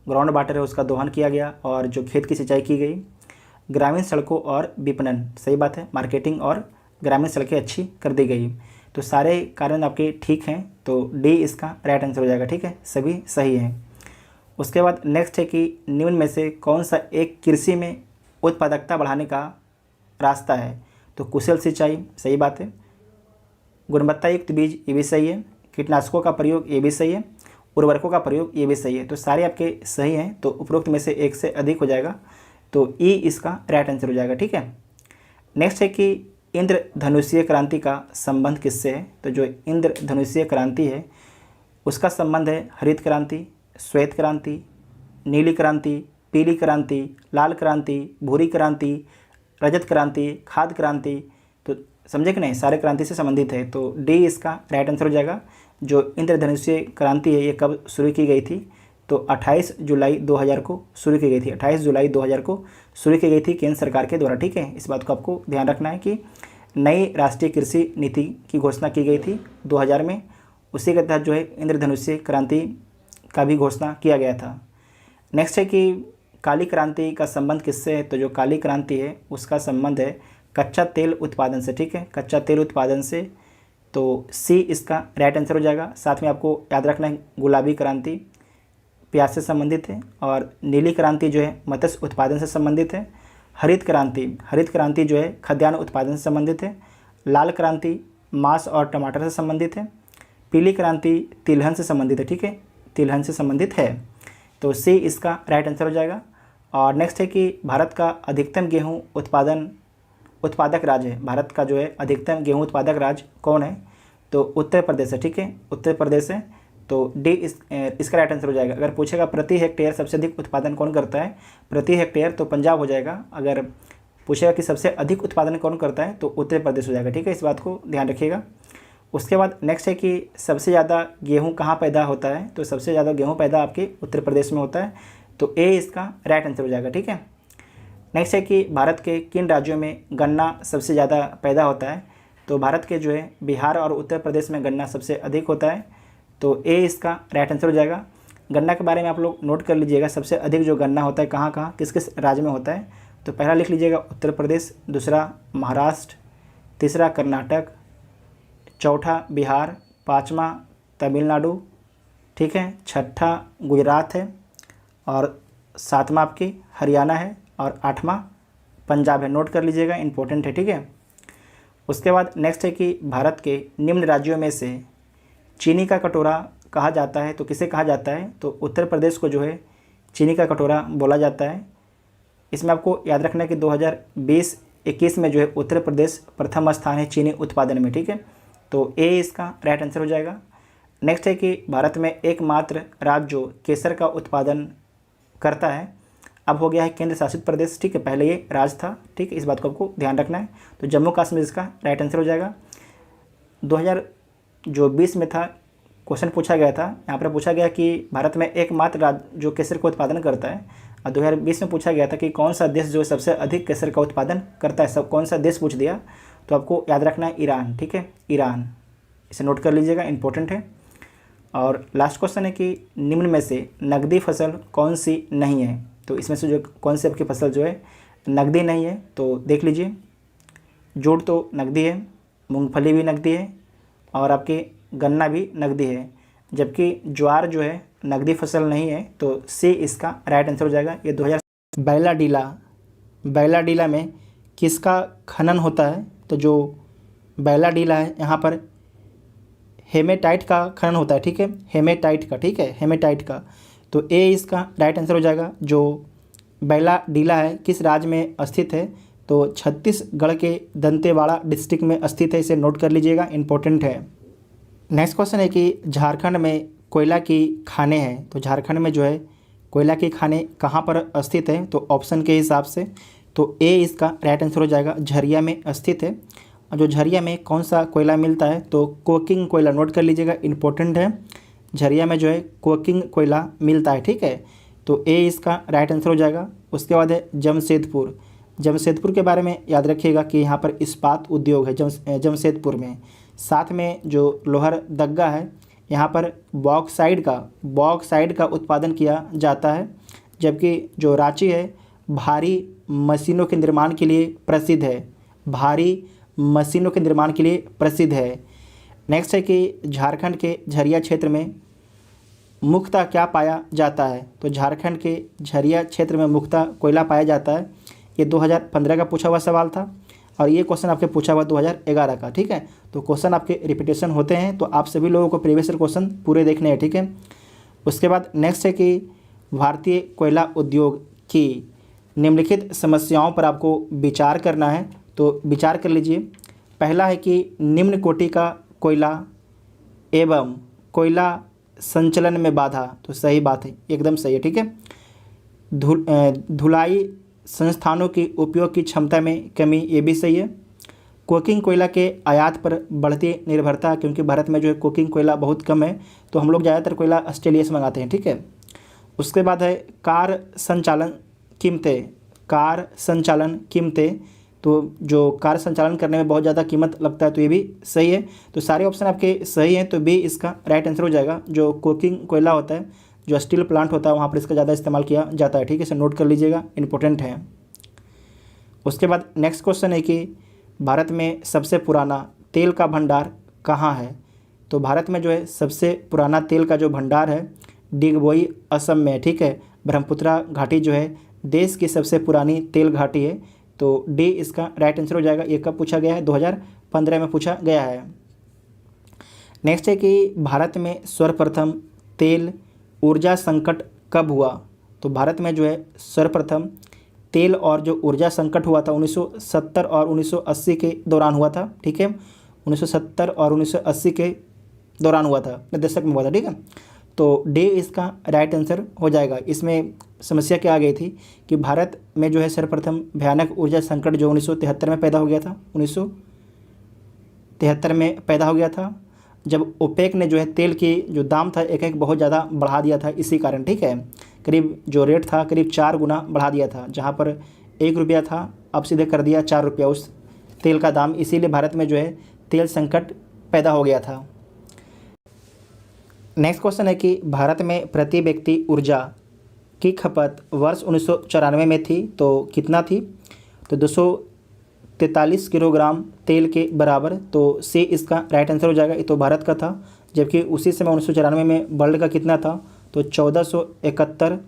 ग्राउंड वाटर है उसका दोहन किया गया और जो खेत की सिंचाई की गई, ग्रामीण सड़कों और विपणन, सही बात है, मार्केटिंग और ग्रामीण सड़कें अच्छी कर दी गई। तो सारे कारण आपके ठीक हैं, तो डी इसका राइट आंसर हो जाएगा। ठीक है, सभी सही हैं। उसके बाद नेक्स्ट है कि निम्न में से कौन सा एक कृषि में उत्पादकता बढ़ाने का रास्ता है? तो कुशल सिंचाई, सही बात है। गुणवत्ता युक्त बीज, ये भी सही है। कीटनाशकों का प्रयोग, ये भी सही है। उर्वरकों का प्रयोग, ये भी सही है। तो सारे आपके सही हैं, तो उपरोक्त में से एक से अधिक हो जाएगा, तो ई इसका राइट आंसर हो जाएगा। ठीक है, नेक्स्ट है कि इंद्रधनुषीय क्रांति का संबंध किससे है? तो जो इंद्रधनुषीय क्रांति है उसका संबंध है हरित क्रांति, श्वेत क्रांति, नीली क्रांति, पीली क्रांति, लाल क्रांति, भूरी क्रांति, रजत क्रांति, खाद्य क्रांति। तो समझे कि नहीं, सारे क्रांति से संबंधित है, तो डी इसका राइट आंसर हो जाएगा। जो इंद्रधनुषीय क्रांति है ये कब शुरू की गई थी? तो 28 जुलाई 2000 को शुरू की गई थी। 28 जुलाई 2000 को शुरू की गई थी केंद्र सरकार के द्वारा। ठीक है, इस बात को आपको ध्यान रखना है कि नई राष्ट्रीय कृषि नीति की घोषणा की गई थी 2000 में, उसी के तहत जो है इंद्रधनुषीय क्रांति का भी घोषणा किया गया था। नेक्स्ट है कि काली क्रांति का संबंध किससे है? तो जो काली क्रांति है उसका संबंध है कच्चा तेल उत्पादन से। ठीक है, कच्चा तेल उत्पादन से, तो सी इसका राइट आंसर हो जाएगा। साथ में आपको याद रखना है गुलाबी क्रांति प्याज से संबंधित है, और नीली क्रांति जो है मत्स्य उत्पादन से संबंधित है। हरित क्रांति जो है खाद्यान्न उत्पादन से संबंधित है। लाल क्रांति मांस और टमाटर से संबंधित है। पीली क्रांति तिलहन से संबंधित है। ठीक है, तिलहन से संबंधित है, तो सी इसका राइट आंसर हो जाएगा। और नेक्स्ट है कि भारत का अधिकतम गेहूँ उत्पादक राज्य है। भारत का जो है अधिकतम गेहूँ उत्पादक राज्य कौन है? तो उत्तर प्रदेश है। ठीक है, उत्तर प्रदेश है, तो डी इसका राइट आंसर हो जाएगा। अगर पूछेगा प्रति हेक्टेयर सबसे अधिक उत्पादन कौन करता है प्रति हेक्टेयर, तो पंजाब हो जाएगा। अगर पूछेगा कि सबसे अधिक उत्पादन कौन करता है, तो उत्तर प्रदेश हो जाएगा। ठीक है, इस बात को ध्यान रखिएगा। उसके बाद नेक्स्ट है कि सबसे ज़्यादा गेहूँ कहाँ पैदा होता है? तो सबसे ज़्यादा गेहूँ पैदा आपके उत्तर प्रदेश में होता है, तो ए इसका राइट आंसर हो जाएगा। ठीक है, नेक्स्ट है कि भारत के किन राज्यों में गन्ना सबसे ज़्यादा पैदा होता है? तो भारत के जो है बिहार और उत्तर प्रदेश में गन्ना सबसे अधिक होता है, तो ए इसका राइट आंसर हो जाएगा। गन्ना के बारे में आप लोग नोट कर लीजिएगा, सबसे अधिक जो गन्ना होता है कहाँ कहाँ किस किस राज्य में होता है? तो पहला लिख लीजिएगा उत्तर प्रदेश, दूसरा महाराष्ट्र, तीसरा कर्नाटक, चौथा बिहार, पाँचवा तमिलनाडु, ठीक है, छठा गुजरात है, और सातवां आपकी हरियाणा है, और आठवां पंजाब है। नोट कर लीजिएगा, इंपॉर्टेंट है। ठीक है, उसके बाद नेक्स्ट है कि भारत के निम्न राज्यों में से चीनी का कटोरा कहा जाता है, तो किसे कहा जाता है? तो उत्तर प्रदेश को जो है चीनी का कटोरा बोला जाता है। इसमें आपको याद रखना है कि 2020-21 में जो है उत्तर प्रदेश प्रथम स्थान है चीनी उत्पादन में। ठीक है, तो ए इसका राइट आंसर हो जाएगा। नेक्स्ट है कि भारत में एकमात्र राज्य जो केसर का उत्पादन करता है अब हो गया है केंद्र शासित प्रदेश। ठीक है, पहले ये राज्य था। ठीक है, इस बात को आपको ध्यान रखना है, तो जम्मू कश्मीर इसका राइट आंसर हो जाएगा। 2020 में था, क्वेश्चन पूछा गया था, यहाँ पर पूछा गया कि भारत में एकमात्र राज्य जो केसर का उत्पादन करता है, और 2020 में पूछा गया था कि कौन सा देश जो सबसे अधिक केसर का उत्पादन करता है, सब कौन सा देश पूछ दिया, तो आपको याद रखना है ईरान। ठीक है, ईरान, इसे नोट कर लीजिएगा, इंपॉर्टेंट है। और लास्ट क्वेश्चन है कि निम्न में से नकदी फसल कौन सी नहीं है। तो इसमें से जो कौन सी आपकी फसल जो है नकदी नहीं है, तो देख लीजिए। जूट तो नकदी है, मूंगफली भी नकदी है और आपके गन्ना भी नकदी है, जबकि ज्वार जो है नकदी फसल नहीं है। तो सी इसका राइट आंसर हो जाएगा। ये 2000 बैलाडीला में किसका खनन होता है। तो जो बैलाडीला है यहाँ पर हेमेटाइट का खनन होता है, ठीक है, हेमेटाइट का, ठीक है, हेमेटाइट का। तो ए इसका राइट आंसर हो जाएगा। जो बैलाडीला है किस राज्य में स्थित है। तो छत्तीसगढ़ के दंतेवाड़ा डिस्ट्रिक्ट में स्थित है, इसे नोट कर लीजिएगा, इंपॉर्टेंट है। नेक्स्ट क्वेश्चन है कि झारखंड में कोयला की खानें हैं। तो झारखंड में जो है कोयला की खानें कहाँ पर स्थित है। तो ऑप्शन के हिसाब से तो ए इसका राइट आंसर हो जाएगा, झरिया में स्थित है। और जो झरिया में कौन सा कोयला मिलता है। तो कोकिंग कोयला, नोट कर लीजिएगा, इंपॉर्टेंट है। झरिया में जो है कोकिंग कोयला मिलता है, ठीक है। तो ए इसका राइट आंसर हो जाएगा। उसके बाद है जमशेदपुर। जमशेदपुर के बारे में याद रखिएगा कि यहाँ पर इस्पात उद्योग है जमशेदपुर में। साथ में जो लोहरदग्गा है यहाँ पर बॉक्साइड का उत्पादन किया जाता है, जबकि जो रांची है भारी मशीनों के निर्माण के लिए प्रसिद्ध है, भारी मशीनों के निर्माण के लिए प्रसिद्ध है। नेक्स्ट है कि झारखंड के झरिया क्षेत्र में मुख्यतः क्या पाया जाता है। तो झारखंड के झरिया क्षेत्र में मुख्यतः कोयला पाया जाता है। ये 2015 का पूछा हुआ सवाल था और ये क्वेश्चन आपके पूछा हुआ 2011 का, ठीक है। तो क्वेश्चन आपके रिपीटेशन होते हैं, तो आप सभी लोगों को प्रीवियस ईयर क्वेश्चन पूरे देखने हैं, ठीक है। उसके बाद नेक्स्ट है कि भारतीय कोयला उद्योग की निम्नलिखित समस्याओं पर आपको विचार करना है। तो विचार कर लीजिए। पहला है कि निम्न कोटि का कोयला एवं कोयला संचलन में बाधा। तो सही बात है, एकदम सही है, ठीक है। धुलाई संस्थानों की उपयोग की क्षमता में कमी, ये भी सही है। कोकिंग कोयला के आयात पर बढ़ती निर्भरता, क्योंकि भारत में जो है कोकिंग कोयला बहुत कम है, तो हम लोग ज़्यादातर कोयला ऑस्ट्रेलिया से मंगाते हैं, ठीक है। उसके बाद है कार संचालन कीमतें। तो जो कार संचालन करने में बहुत ज़्यादा कीमत लगता है, तो ये भी सही है। तो सारे ऑप्शन आपके सही हैं, तो बी इसका राइट आंसर हो जाएगा। जो कोकिंग कोयला होता है, जो स्टील प्लांट होता है, वहाँ पर इसका ज़्यादा इस्तेमाल किया जाता है, ठीक है, इसे नोट कर लीजिएगा, इंपॉर्टेंट है। उसके बाद नेक्स्ट क्वेश्चन है कि भारत में सबसे पुराना तेल का भंडार कहाँ है। तो भारत में जो है सबसे पुराना तेल का जो भंडार है डिगबोई असम में, ठीक है। ब्रह्मपुत्रा घाटी जो है देश की सबसे पुरानी तेल घाटी है। तो डी इसका राइट आंसर हो जाएगा। ये कब पूछा गया है, 2015 में पूछा गया है। नेक्स्ट है कि भारत में सर्वप्रथम तेल ऊर्जा संकट कब हुआ। तो भारत में जो है सर्वप्रथम तेल और जो ऊर्जा संकट हुआ था 1970 और 1980 के दौरान हुआ था, ठीक है। 1970 और 1980 के दौरान हुआ था, दशक में हुआ था, ठीक है। तो डी इसका राइट आंसर हो जाएगा। इसमें समस्या क्या आ गई थी कि भारत में जो है सर्वप्रथम भयानक ऊर्जा संकट जो 1973 में पैदा हो गया था, 1973 में पैदा हो गया था, जब ओपेक ने जो है तेल की जो दाम था एक बहुत ज़्यादा बढ़ा दिया था, इसी कारण, ठीक है। करीब जो रेट था करीब 4 गुना बढ़ा दिया था, जहाँ पर 1 रुपया था अब सीधे कर दिया 4 रुपया उस तेल का दाम, इसीलिए भारत में जो है तेल संकट पैदा हो गया था। नेक्स्ट क्वेश्चन है कि भारत में प्रति व्यक्ति ऊर्जा की खपत वर्ष 1994 में थी, तो कितना थी। तो 243 किलोग्राम तेल के बराबर। तो सी इसका राइट आंसर हो जाएगा। ये तो भारत का था, जबकि उसी समय 1994 में वर्ल्ड का कितना था। तो 1471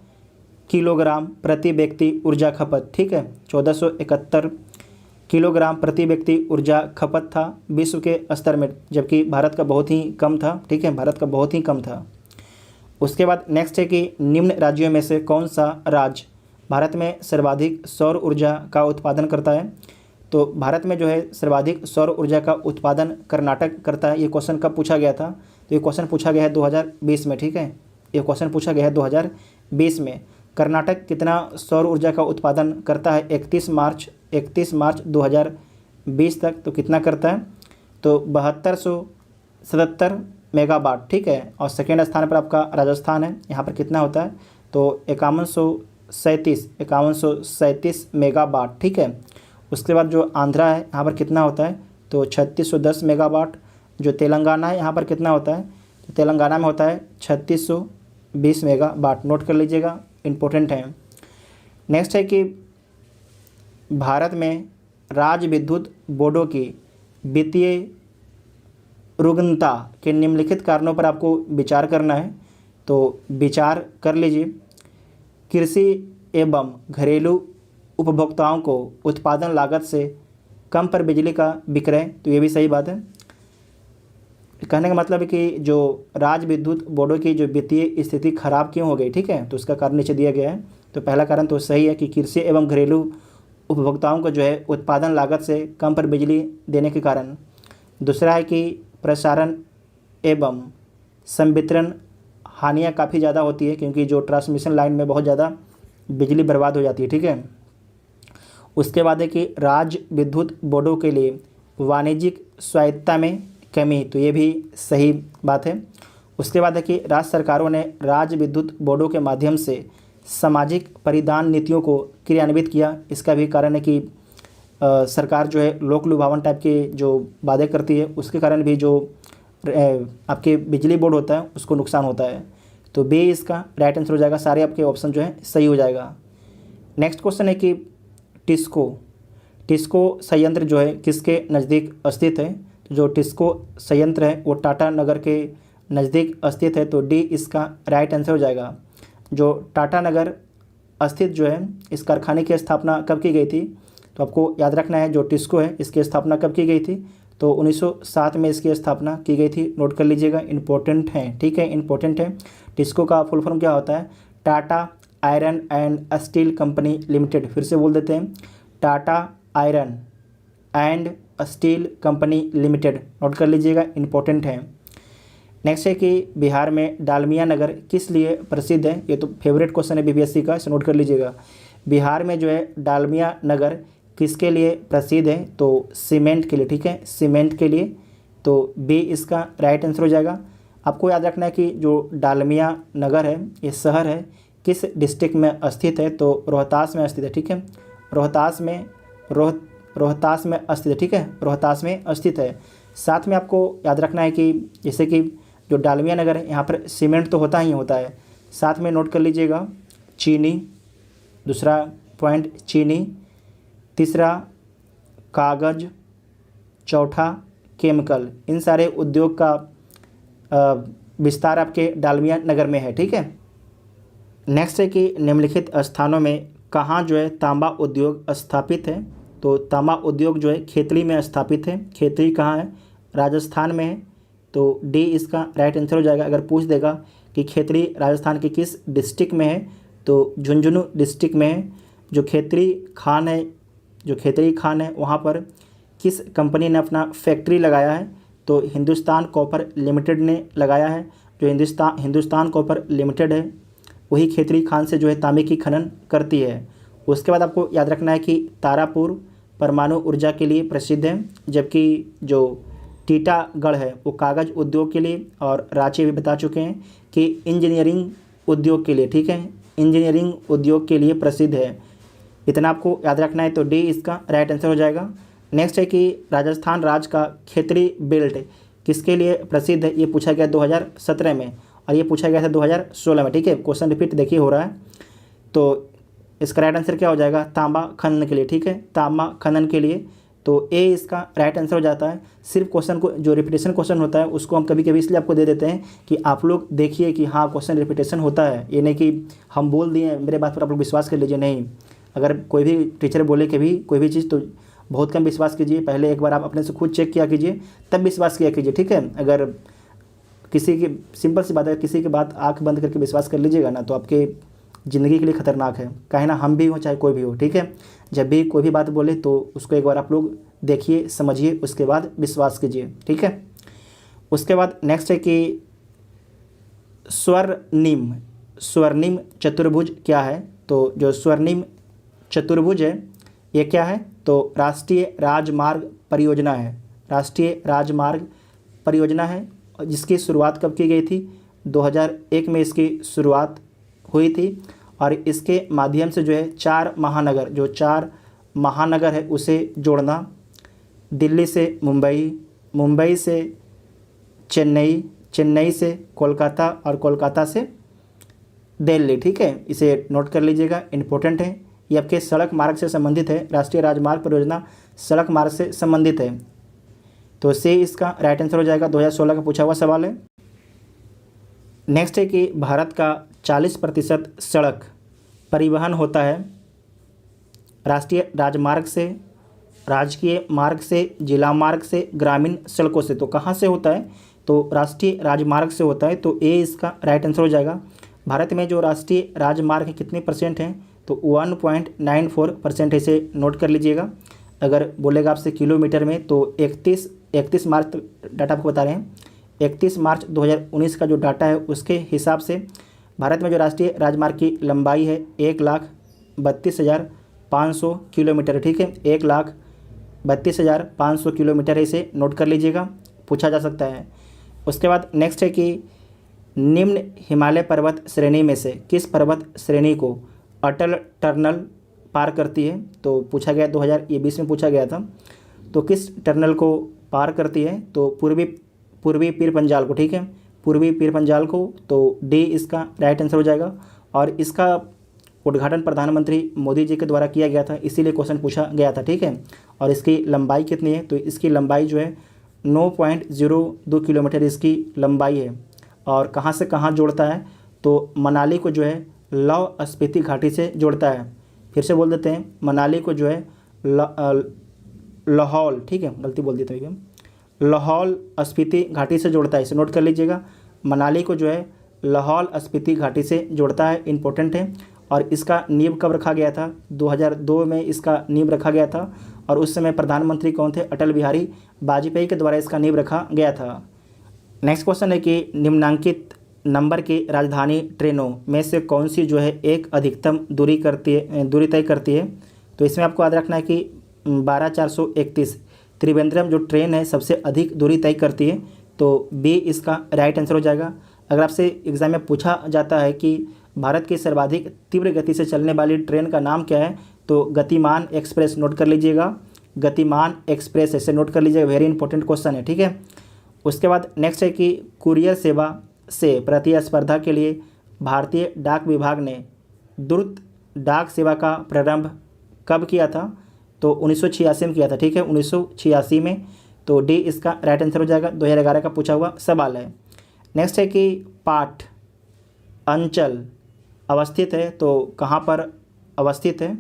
किलोग्राम प्रति व्यक्ति ऊर्जा खपत, ठीक है। 1471 किलोग्राम प्रति व्यक्ति ऊर्जा खपत था विश्व के स्तर में, जबकि भारत का बहुत ही कम था, ठीक है, भारत का बहुत ही कम था। उसके बाद नेक्स्ट है कि निम्न राज्यों में से कौन सा राज्य भारत में सर्वाधिक सौर ऊर्जा का उत्पादन करता है। तो भारत में जो है सर्वाधिक सौर ऊर्जा का उत्पादन कर्नाटक करता है। ये क्वेश्चन कब पूछा गया था। तो ये क्वेश्चन पूछा गया है 2020 में, ठीक है। ये क्वेश्चन पूछा गया है 2020 में। कर्नाटक कितना सौर ऊर्जा का उत्पादन करता है 31 मार्च 2020 तक। तो कितना करता है, तो 7277 मेगावाट, ठीक है। और सेकेंड स्थान पर आपका राजस्थान है, यहाँ पर कितना होता है, तो 5137 मेगावाट, ठीक है। उसके बाद जो आंध्रा है यहाँ पर कितना होता है, तो 3610 मेगावाट। जो तेलंगाना है यहाँ पर कितना होता है, तो तेलंगाना में होता है 3620 मेगावाट, नोट कर लीजिएगा, इम्पोर्टेंट है। नेक्स्ट है कि भारत में राज्य विद्युत बोर्डों की वित्तीय रुग्णता के निम्नलिखित कारणों पर आपको विचार करना है, तो विचार कर लीजिए। कृषि एवं घरेलू उपभोक्ताओं को उत्पादन लागत से कम पर बिजली का विक्रय, तो ये भी सही बात है। कहने का मतलब है कि जो राज्य विद्युत बोर्डों की जो वित्तीय स्थिति खराब क्यों हो गई, ठीक है, तो उसका कारण नीचे दिया गया है। तो पहला कारण तो सही है कि कृषि एवं घरेलू उपभोक्ताओं को जो है उत्पादन लागत से कम पर बिजली देने के कारण। दूसरा है कि प्रसारण एवं संवितरण हानियाँ काफ़ी ज़्यादा होती है, क्योंकि जो ट्रांसमिशन लाइन में बहुत ज़्यादा बिजली बर्बाद हो जाती है, ठीक है। उसके बाद है कि राज्य विद्युत बोर्डों के लिए वाणिज्यिक स्वायत्तता में कमी, तो ये भी सही बात है। उसके बाद है कि राज्य सरकारों ने राज्य विद्युत बोर्डों के माध्यम से सामाजिक परिधान नीतियों को क्रियान्वित किया, इसका भी कारण है कि सरकार जो है लोक लुभावन टाइप के जो वादे करती है, उसके कारण भी जो आपके बिजली बोर्ड होता है उसको नुकसान होता है। तो बी इसका राइट आंसर हो जाएगा, सारे आपके ऑप्शन जो है सही हो जाएगा। नेक्स्ट क्वेश्चन है कि टिस्को संयंत्र जो है किसके नज़दीक स्थित है। तो जो टिस्को संयंत्र है वो टाटा नगर के नज़दीक स्थित है, तो डी इसका राइट आंसर हो जाएगा। जो टाटा नगर स्थित जो है इस कारखाने की स्थापना कब की गई थी, तो आपको याद रखना है जो टिस्को है इसकी स्थापना कब की गई थी, तो 1907 में इसकी स्थापना की गई थी, नोट कर लीजिएगा, इंपॉर्टेंट है, ठीक है, इंपॉर्टेंट है। टिस्को का फुल फॉर्म क्या होता है, Tata iron and steel company limited. फिर से बोल देते हैं, Tata iron and steel company limited, note कर लीजिएगा, इंपॉर्टेंट है। नेक्स्ट है कि बिहार में डालमिया नगर किस लिए प्रसिद्ध है, ये तो फेवरेट क्वेश्चन है बीपीएससी का, इसे नोट कर लीजिएगा। बिहार में जो है डालमिया नगर किसके लिए प्रसिद्ध है, तो सीमेंट के लिए, ठीक है, सीमेंट के लिए, तो बी इसका राइट आंसर हो जाएगा। आपको याद रखना है कि जो डालमिया नगर है ये शहर है किस डिस्ट्रिक्ट में स्थित है, तो रोहतास में स्थित है, ठीक है, रोहतास में स्थित है, ठीक है, रोहतास में स्थित है। साथ में आपको याद रखना है कि जैसे कि जो डालमिया नगर है यहाँ पर सीमेंट तो होता ही होता है, साथ में नोट कर लीजिएगा चीनी, दूसरा पॉइंट चीनी, तीसरा कागज़, चौथा केमिकल, इन सारे उद्योग का विस्तार आपके डालमिया नगर में है, ठीक है। नेक्स्ट है कि निम्नलिखित स्थानों में कहाँ जो है तांबा उद्योग स्थापित है, तो तांबा उद्योग जो है खेतड़ी में स्थापित है। खेतड़ी कहाँ है, राजस्थान में है, तो डी इसका राइट आंसर हो जाएगा। अगर पूछ देगा कि खेतड़ी राजस्थान के किस डिस्ट्रिक्ट में है, तो झुंझुनू डिस्ट्रिक्ट में है। जो खेतड़ी खान है वहाँ पर किस कंपनी ने अपना फैक्ट्री लगाया है, तो हिंदुस्तान कॉपर लिमिटेड ने लगाया है। जो हिंदुस्तान कॉपर लिमिटेड है वही खेतड़ी खान से जो है तांबे की खनन करती है। उसके बाद आपको याद रखना है कि तारापुर परमाणु ऊर्जा के लिए प्रसिद्ध है, जबकि जो टीटागढ़ है वो कागज़ उद्योग के लिए, और रांची भी बता चुके हैं कि इंजीनियरिंग उद्योग के लिए, ठीक है, इंजीनियरिंग उद्योग के लिए प्रसिद्ध है। इतना आपको याद रखना है, तो डी इसका राइट आंसर हो जाएगा। नेक्स्ट है कि राजस्थान राज्य का खेतड़ी बेल्ट किसके लिए प्रसिद्ध है, ये पूछा गया 2017 में और ये पूछा गया था 2016 में, ठीक है, क्वेश्चन रिपीट देखिए हो रहा है। तो इसका राइट आंसर क्या हो जाएगा, तांबा खनन के लिए, ठीक है, तांबा खनन के लिए, तो ए इसका राइट आंसर हो जाता है। सिर्फ क्वेश्चन को जो रिपीटेशन क्वेश्चन होता है उसको हम कभी कभी इसलिए आपको दे देते हैं कि आप लोग देखिए कि हाँ क्वेश्चन रिपीटेशन होता है, ये नहीं कि हम बोल दिए मेरे बात पर आप लोग विश्वास कर लीजिए, नहीं। अगर कोई भी टीचर बोले कि भी कोई भी चीज़ तो बहुत कम विश्वास कीजिए, पहले एक बार आप अपने से खुद चेक किया कीजिए तब विश्वास किया कीजिए, ठीक है। अगर किसी की सिंपल सी बात है, किसी की बात आंख बंद करके विश्वास कर लीजिएगा ना तो आपके ज़िंदगी के लिए खतरनाक है, कहे ना हम भी हो चाहे कोई भी हो, ठीक है। जब भी कोई भी बात बोले तो उसको एक बार आप लोग देखिए समझिए उसके बाद विश्वास कीजिए, ठीक है। उसके बाद नेक्स्ट है कि स्वर्णिम चतुर्भुज क्या है, तो जो स्वर्णिम चतुर्भुज है ये क्या है, तो राष्ट्रीय राजमार्ग परियोजना है, राष्ट्रीय राजमार्ग परियोजना है, जिसकी शुरुआत कब की गई थी, 2001 में इसकी शुरुआत हुई थी और इसके माध्यम से जो है 4 महानगर है उसे जोड़ना, दिल्ली से मुंबई, मुंबई से चेन्नई, चेन्नई से कोलकाता और कोलकाता से दिल्ली, ठीक है, इसे नोट कर लीजिएगा, इम्पोर्टेंट है। ये आपके सड़क मार्ग से संबंधित है, राष्ट्रीय राजमार्ग परियोजना सड़क मार्ग से संबंधित है। तो से इसका राइट आंसर हो जाएगा, 2016 का पूछा हुआ सवाल है। नेक्स्ट है कि भारत का 40% सड़क परिवहन होता है राष्ट्रीय राजमार्ग से, राजकीय मार्ग से, जिला मार्ग से, ग्रामीण सड़कों से। तो कहाँ से होता है? तो राष्ट्रीय राजमार्ग से होता है। तो ए इसका राइट आंसर हो जाएगा। भारत में जो राष्ट्रीय राजमार्ग कितने परसेंट हैं? तो 1.94% इसे नोट कर लीजिएगा। अगर बोलेगा आपसे किलोमीटर में तो 31 मार्च डाटा आपको बता रहे हैं, 31 मार्च 2019 का जो डाटा है उसके हिसाब से भारत में जो राष्ट्रीय राजमार्ग की लंबाई है 1,32,500 किलोमीटर, ठीक है, 1,32,500 किलोमीटर है, इसे नोट कर लीजिएगा, पूछा जा सकता है। उसके बाद नेक्स्ट है कि निम्न हिमालय पर्वत श्रेणी में से किस पर्वत श्रेणी को अटल टनल पार करती है? तो पूछा गया 2020 में पूछा गया था। तो किस टनल को पार करती है? तो पूर्वी पीर पंजाल को, ठीक है, पूर्वी पीर पंजाल को। तो डी इसका राइट आंसर हो जाएगा। और इसका उद्घाटन प्रधानमंत्री मोदी जी के द्वारा किया गया था, इसीलिए क्वेश्चन पूछा गया था, ठीक है। और इसकी लंबाई कितनी है? तो इसकी लंबाई जो है 9.02 किलोमीटर इसकी लंबाई है। और कहाँ से कहाँ जोड़ता है? तो मनाली को जो है लाहौल स्पीति घाटी से जोड़ता है। फिर से बोल देते हैं, मनाली को जो है लाहौल, ठीक है, गलती बोल दी था, लाहौल स्पीति घाटी से जोड़ता है, इसे नोट कर लीजिएगा। मनाली को जो है लाहौल स्पीति घाटी से जोड़ता है, इम्पोर्टेंट है। और इसका नींव कब रखा गया था? 2002 में इसका नींव रखा गया था। और उस समय प्रधानमंत्री कौन थे? अटल बिहारी वाजपेयी के द्वारा इसका नींव रखा गया था। नेक्स्ट क्वेश्चन है कि निम्नांकित नंबर की राजधानी ट्रेनों में से कौन सी जो है एक अधिकतम दूरी तय करती है? तो इसमें आपको याद रखना है कि 12431 त्रिवेंद्रम जो ट्रेन है सबसे अधिक दूरी तय करती है। तो बी इसका राइट आंसर हो जाएगा। अगर आपसे एग्जाम में पूछा जाता है कि भारत की सर्वाधिक तीव्र गति से चलने वाली ट्रेन का नाम क्या है? तो गतिमान एक्सप्रेस, नोट कर लीजिएगा, गतिमान एक्सप्रेस, ऐसे नोट कर लीजिएगा, वेरी इंपॉर्टेंट क्वेश्चन है, ठीक है। उसके बाद नेक्स्ट है कि कुरियर सेवा से प्रतिस्पर्धा के लिए भारतीय डाक विभाग ने द्रुत डाक सेवा का प्रारंभ कब किया था? तो 1986 में किया था, ठीक है, 1986 में। तो डी इसका राइट आंसर हो जाएगा, 2011 का पूछा हुआ सवाल है। नेक्स्ट है कि पाठ अंचल अवस्थित है, तो कहाँ पर अवस्थित है?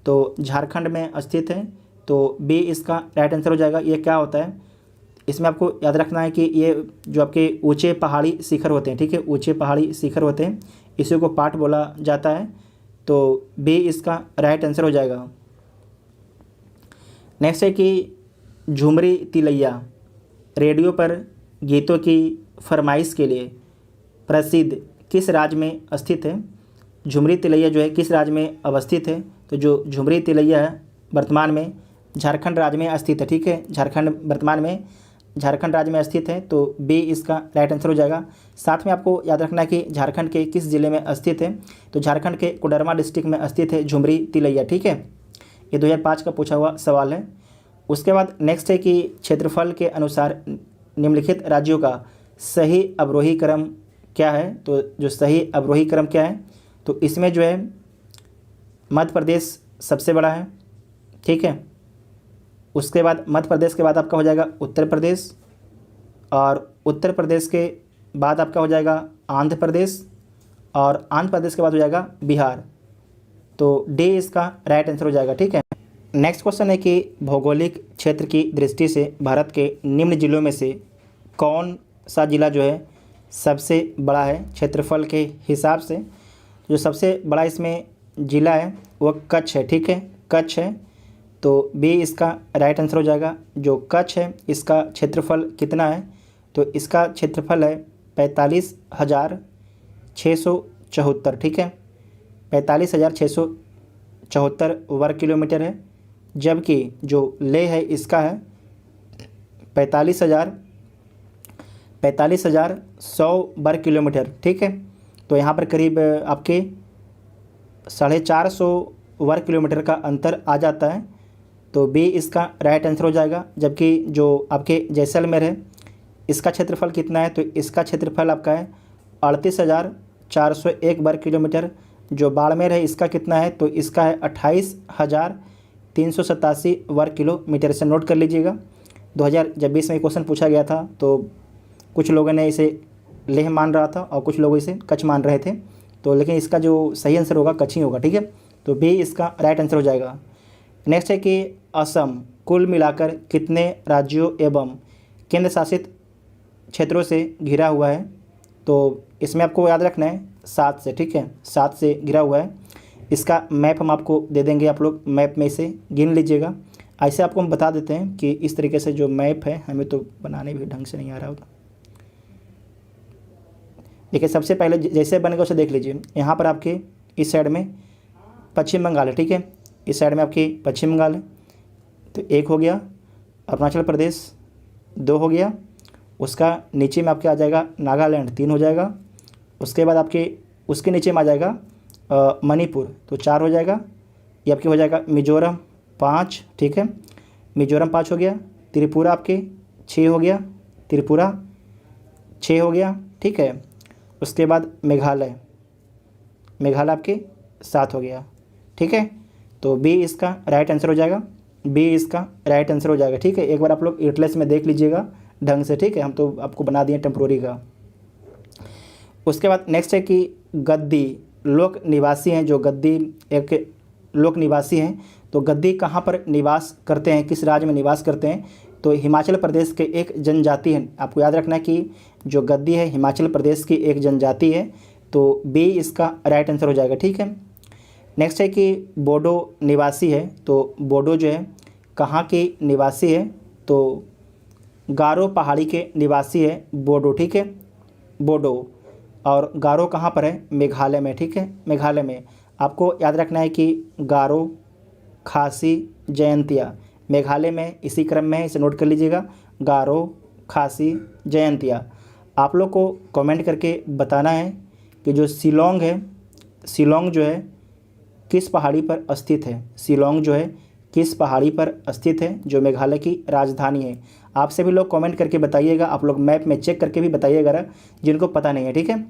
तो झारखंड में स्थित है। तो बी इसका राइट आंसर हो जाएगा। ये क्या होता है? इसमें आपको याद रखना है कि ये जो आपके ऊंचे पहाड़ी शिखर होते हैं, ठीक है, ऊंचे पहाड़ी शिखर होते हैं, इसी को पाठ बोला जाता है। तो बी इसका राइट आंसर हो जाएगा। नेक्स्ट है कि झुमरी तिलैया रेडियो पर गीतों की फरमाइश के लिए प्रसिद्ध किस राज्य में स्थित है? झुमरी तिलैया जो है किस राज्य में अवस्थित है? तो जो झुमरी तिलैया है वर्तमान में झारखंड राज्य में स्थित है, ठीक है, झारखंड वर्तमान में झारखंड राज्य में स्थित है। तो बी इसका राइट आंसर हो जाएगा। साथ में आपको याद रखना है कि झारखंड के किस जिले में स्थित है? तो झारखंड के कोडरमा डिस्ट्रिक्ट में स्थित है झुमरी तिलैया, ठीक है। ये 2005 का पूछा हुआ सवाल है। उसके बाद नेक्स्ट है कि क्षेत्रफल के अनुसार निम्नलिखित राज्यों का सही अवरोही क्रम क्या है? तो जो सही अवरोही क्रम क्या है? तो इसमें जो है मध्य प्रदेश सबसे बड़ा है, ठीक है। उसके बाद मध्य प्रदेश के बाद आपका हो जाएगा उत्तर प्रदेश, और उत्तर प्रदेश के बाद आपका हो जाएगा आंध्र प्रदेश, और आंध्र प्रदेश के बाद हो जाएगा बिहार। तो डी इसका राइट आंसर हो जाएगा, ठीक है। नेक्स्ट क्वेश्चन है कि भौगोलिक क्षेत्र की दृष्टि से भारत के निम्न जिलों में से कौन सा जिला जो है सबसे बड़ा है क्षेत्रफल के हिसाब से? जो सबसे बड़ा इसमें जिला है वो कच्छ है, ठीक है, कच्छ है। तो बी इसका राइट आंसर हो जाएगा। जो कच्छ है इसका क्षेत्रफल कितना है? तो इसका क्षेत्रफल है 45,674, ठीक है, 45,674 वर्ग किलोमीटर है। जबकि जो लेह है इसका है 45,100 वर्ग किलोमीटर, ठीक है। तो यहाँ पर करीब आपके 450 वर्ग किलोमीटर का अंतर आ जाता है। तो बी इसका राइट आंसर हो जाएगा। जबकि जो आपके जैसलमेर है इसका क्षेत्रफल कितना है, तो इसका क्षेत्रफल आपका है 38,401 वर्ग किलोमीटर। जो बाड़मेर है इसका कितना है, तो इसका है 28,387 वर्ग किलोमीटर। से नोट कर लीजिएगा। 2020 में क्वेश्चन पूछा गया था, तो कुछ लोगों ने इसे लेह मान रहा था और कुछ लोग इसे कच्छ मान रहे थे, तो लेकिन इसका जो सही आंसर होगा कच्छ ही होगा। ठीक है, तो बी इसका राइट आंसर हो जाएगा। नेक्स्ट है कि असम कुल मिलाकर कितने राज्यों एवं केंद्र शासित क्षेत्रों से घिरा हुआ है, तो इसमें आपको याद रखना है 7 से। ठीक है, 7 से घिरा हुआ है। इसका मैप हम आपको दे देंगे, आप लोग मैप में इसे गिन लीजिएगा। ऐसे आपको हम बता देते हैं कि इस तरीके से जो मैप है, हमें तो बनाने भी ढंग से नहीं आ रहा होता। देखिए, सबसे पहले जैसे बनेगा उसे देख लीजिए। यहाँ पर आपके इस साइड में पश्चिम बंगाल है। ठीक है, इस साइड में आपकी पश्चिम बंगाल है, तो 1 हो गया। अरुणाचल प्रदेश 2 हो गया। उसका नीचे में आपके आ जाएगा नागालैंड, 3 हो जाएगा। उसके बाद आपके उसके नीचे में आ जाएगा मणिपुर, तो 4 हो जाएगा। ये आपके हो जाएगा मिजोरम 5। ठीक है, मिजोरम 5 हो गया। त्रिपुरा आपके 6 हो गया, त्रिपुरा 6 हो गया। ठीक है, उसके बाद मेघालय आपके 7 हो गया। ठीक है, तो बी इसका राइट आंसर हो जाएगा। बी इसका राइट आंसर हो जाएगा। ठीक है, एक बार आप लोग एटलस में देख लीजिएगा ढंग से। ठीक है, हम तो आपको बना दिए टेम्प्रोरी का। उसके बाद नेक्स्ट है कि गद्दी लोक निवासी हैं। जो गद्दी एक लोक निवासी हैं, तो गद्दी कहाँ पर निवास करते हैं, किस राज्य में निवास करते हैं, तो हिमाचल प्रदेश के एक जनजाति है। आपको याद रखना है कि जो गद्दी है हिमाचल प्रदेश की एक जनजाति है, तो बी इसका राइट आंसर हो जाएगा। ठीक है, नेक्स्ट है कि बोडो निवासी है। तो बोडो जो है कहाँ के निवासी है, तो गारो पहाड़ी के निवासी है बोडो। ठीक है, बोडो। और गारो कहाँ पर है, मेघालय में। ठीक है, मेघालय में। आपको याद रखना है कि गारो, खासी, जयंतिया मेघालय में इसी क्रम में है, इसे नोट कर लीजिएगा। गारो, खासी, जयंतिया। आप लोग को कमेंट करके बताना है कि जो शिलोंग है, शिलोंग जो है किस पहाड़ी पर स्थित है। शिलोंग जो है किस पहाड़ी पर स्थित है, जो मेघालय की राजधानी है। आप सभी लोग कमेंट करके बताइएगा। आप लोग मैप में चेक करके भी बताइएगा जिनको पता नहीं है। ठीक है,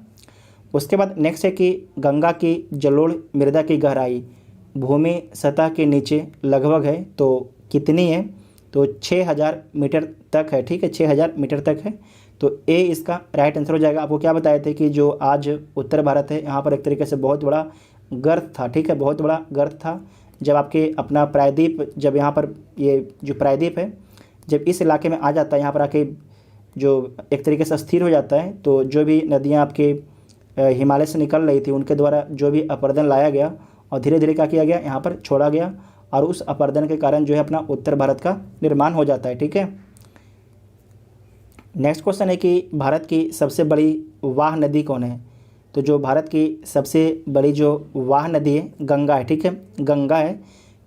उसके बाद नेक्स्ट है कि गंगा की जलोढ़ मृदा की गहराई भूमि सतह के नीचे लगभग है, तो कितनी है, तो 6,000 मीटर तक है। ठीक है, 6,000 मीटर तक है, तो ए इसका राइट आंसर हो जाएगा। आपको क्या बताए थे कि जो आज उत्तर भारत है, यहाँ पर एक तरीके से बहुत बड़ा गर्त था। ठीक है, बहुत बड़ा गर्त था। जब आपके अपना प्रायद्वीप, जब यहाँ पर ये जो प्रायद्वीप है जब इस इलाके में आ जाता है, यहाँ पर आके जो एक तरीके से स्थिर हो जाता है, तो जो भी नदियाँ आपके हिमालय से निकल रही थी उनके द्वारा जो भी अपरदन लाया गया और धीरे धीरे क्या किया गया, यहाँ पर छोड़ा गया, और उस अपरदन के कारण जो है अपना उत्तर भारत का निर्माण हो जाता है। ठीक है, नेक्स्ट क्वेश्चन है कि भारत की सबसे बड़ी वाह नदी कौन है, तो जो भारत की सबसे बड़ी जो वाह नदी है गंगा है। ठीक है, गंगा है,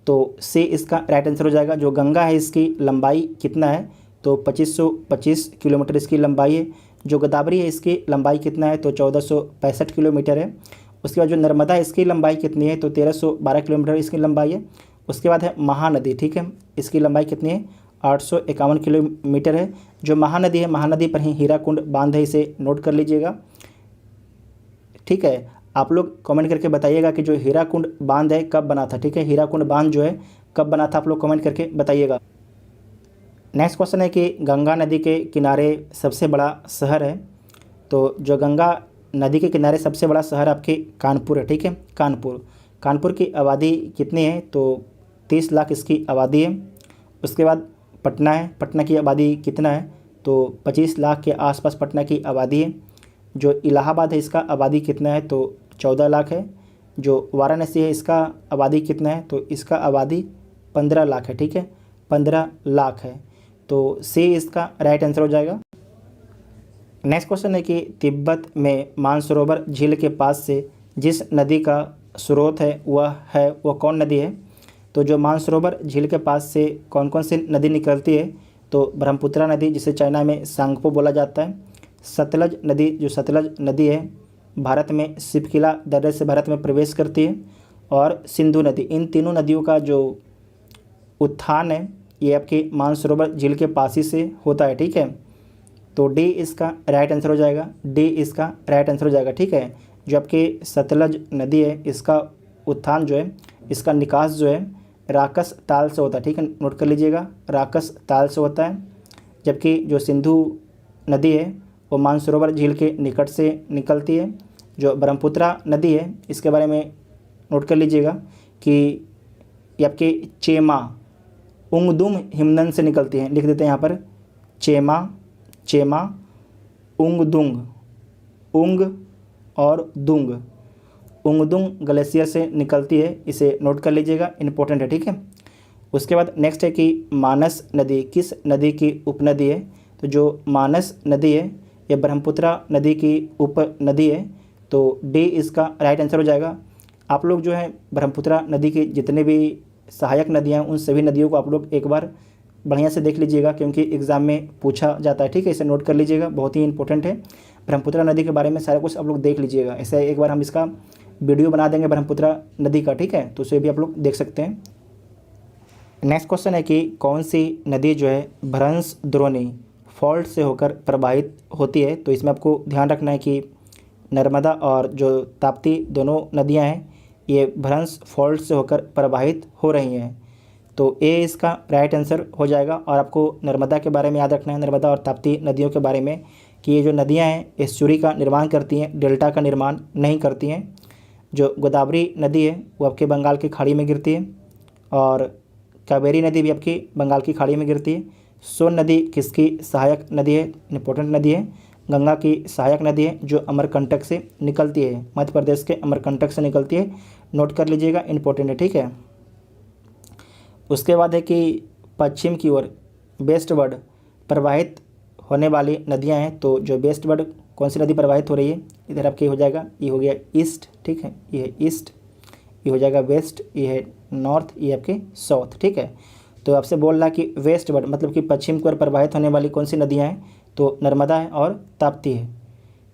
तो से इसका राइट आंसर हो जाएगा। जो गंगा है इसकी लंबाई कितना है, तो 2525 किलोमीटर इसकी लंबाई है। जो गोदावरी है इसकी लंबाई कितना है, तो 1465 किलोमीटर है। उसके बाद जो नर्मदा है इसकी लंबाई कितनी है, तो 1312 किलोमीटर इसकी लंबाई है। उसके बाद है महानदी। ठीक है, इसकी लंबाई कितनी है, 851 किलोमीटर है। जो महानदी है, महानदी पर ही हीराकुंड बांध है, इसे नोट कर लीजिएगा। ठीक है, आप लोग कमेंट करके बताइएगा कि जो हीराकुंड बांध है कब बना था। ठीक है, हीराकुंड बांध जो है कब बना था, आप लोग कमेंट करके बताइएगा। नेक्स्ट क्वेश्चन है कि गंगा नदी के किनारे सबसे बड़ा शहर है, तो जो गंगा नदी के किनारे सबसे बड़ा शहर आपके कानपुर है। ठीक है, कानपुर की आबादी कितनी है, तो 30 लाख इसकी आबादी है। उसके बाद पटना है, पटना की आबादी कितना है, तो 25 लाख के आसपास पटना की आबादी है। जो इलाहाबाद है इसका आबादी कितना है, तो 14 लाख है। जो वाराणसी है इसका आबादी कितना है, तो इसका आबादी 15 लाख है। ठीक है, 15 लाख है, तो सी इसका राइट आंसर हो जाएगा। नेक्स्ट क्वेश्चन है कि तिब्बत में मानसरोवर झील के पास से जिस नदी का स्रोत है वह कौन नदी है, तो जो मानसरोवर झील के पास से कौन कौन सी नदी निकलती है, तो ब्रह्मपुत्रा नदी जिसे चाइना में सांगपो बोला जाता है, सतलज नदी, जो सतलज नदी है भारत में सिपकिला दर्रे से भारत में प्रवेश करती है, और सिंधु नदी। इन तीनों नदियों का जो उत्थान है ये आपके मानसरोवर झील के पास ही से होता है। ठीक है, तो डी इसका राइट आंसर हो जाएगा, डी इसका राइट आंसर हो जाएगा। ठीक है, जो आपकी सतलज नदी है इसका उत्थान जो है, इसका निकास जो है राकस ताल से होता है। ठीक है, नोट कर लीजिएगा, राकस ताल से होता है। जबकि जो सिंधु नदी है वो मानसरोवर झील के निकट से निकलती है। जो ब्रह्मपुत्रा नदी है इसके बारे में नोट कर लीजिएगा कि ये आपके चेमा उंगदुम हिमनद से निकलती है। लिख देते हैं यहाँ पर चेमा, चेमा उंगदुंग, उंग और दुंग, उंगदुंग ग्लेशियर से निकलती है। इसे नोट कर लीजिएगा, इंपॉर्टेंट है। ठीक है, उसके बाद नेक्स्ट है कि मानस नदी किस नदी की उपनदी है। तो जो मानस नदी है ये ब्रह्मपुत्रा नदी की उपनदी है। तो डी इसका राइट आंसर हो जाएगा। आप लोग जो है ब्रह्मपुत्रा नदी की जितने भी सहायक नदियाँ हैं उन सभी नदियों को आप लोग एक बार बढ़िया से देख लीजिएगा, क्योंकि एग्ज़ाम में पूछा जाता है। ठीक है, इसे नोट कर लीजिएगा, बहुत ही इंपॉर्टेंट है। ब्रह्मपुत्रा नदी के बारे में सारा कुछ आप लोग देख लीजिएगा। ऐसे एक बार हम इसका वीडियो बना देंगे ब्रह्मपुत्रा नदी का। ठीक है, तो उसे भी आप लोग देख सकते हैं। नेक्स्ट क्वेश्चन है कि कौन सी नदी जो है भ्रंश द्रोणी फॉल्ट से होकर प्रवाहित होती है। तो इसमें आपको ध्यान रखना है कि नर्मदा और जो ताप्ती दोनों नदियां हैं ये भ्रंश फॉल्ट से होकर प्रवाहित हो रही हैं। तो ए इसका राइट आंसर हो जाएगा। और आपको नर्मदा के बारे में याद रखना है, नर्मदा और ताप्ती नदियों के बारे में, कि ये जो नदियां हैं एस्चुरी का निर्माण करती हैं, डेल्टा का निर्माण नहीं करती हैं। जो गोदावरी नदी है वो आपके बंगाल की खाड़ी में गिरती है, और कावेरी नदी भी आपकी बंगाल की खाड़ी में गिरती है। सोन नदी किसकी सहायक नदी है, इंपॉर्टेंट नदी है। गंगा की सहायक नदी है जो अमरकंटक से निकलती है, मध्य प्रदेश के अमरकंटक से निकलती है। नोट कर लीजिएगा, इंपॉर्टेंट है। ठीक है, उसके बाद है कि पश्चिम की ओर वेस्टवर्ड प्रवाहित होने वाली नदियां हैं। तो जो वेस्टवर्ड कौन सी नदी प्रवाहित हो रही है, इधर आपके हो जाएगा, ये हो गया ईस्ट। ठीक है, ये है ईस्ट, ये हो जाएगा वेस्ट, ये है नॉर्थ, ये आपके साउथ। ठीक है, तो आपसे बोल रहा है कि वेस्टवर्ड मतलब कि पश्चिम की ओर प्रवाहित होने वाली कौन सी नदियां हैं। तो नर्मदा है और ताप्ती है।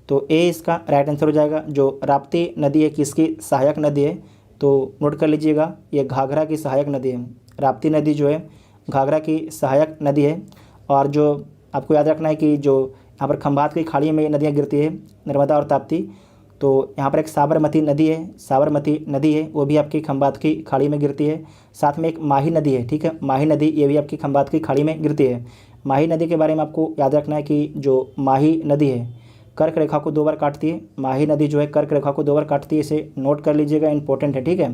तो ए इसका राइट आंसर हो जाएगा। जो राप्ती नदी है किसकी सहायक नदी है, तो नोट कर लीजिएगा, ये घाघरा की सहायक नदी है। राप्ती नदी जो है घाघरा की सहायक नदी है। और जो आपको याद रखना है कि जो यहाँ पर खंभात की खाड़ी में नदियाँ गिरती है, नर्मदा और ताप्ती। तो यहाँ पर एक साबरमती नदी है, साबरमती नदी है वो भी आपकी खंभात की खाड़ी में गिरती है। साथ में एक माही नदी है। ठीक है, माही नदी ये भी आपकी खंभात की खाड़ी में गिरती है। माही नदी के बारे में आपको याद रखना है कि जो माही नदी है कर्क रेखा को 2 बार काटती है। माही नदी जो है कर्क रेखा को 2 बार काटती है, इसे नोट कर लीजिएगा, इंपॉर्टेंट है। ठीक है,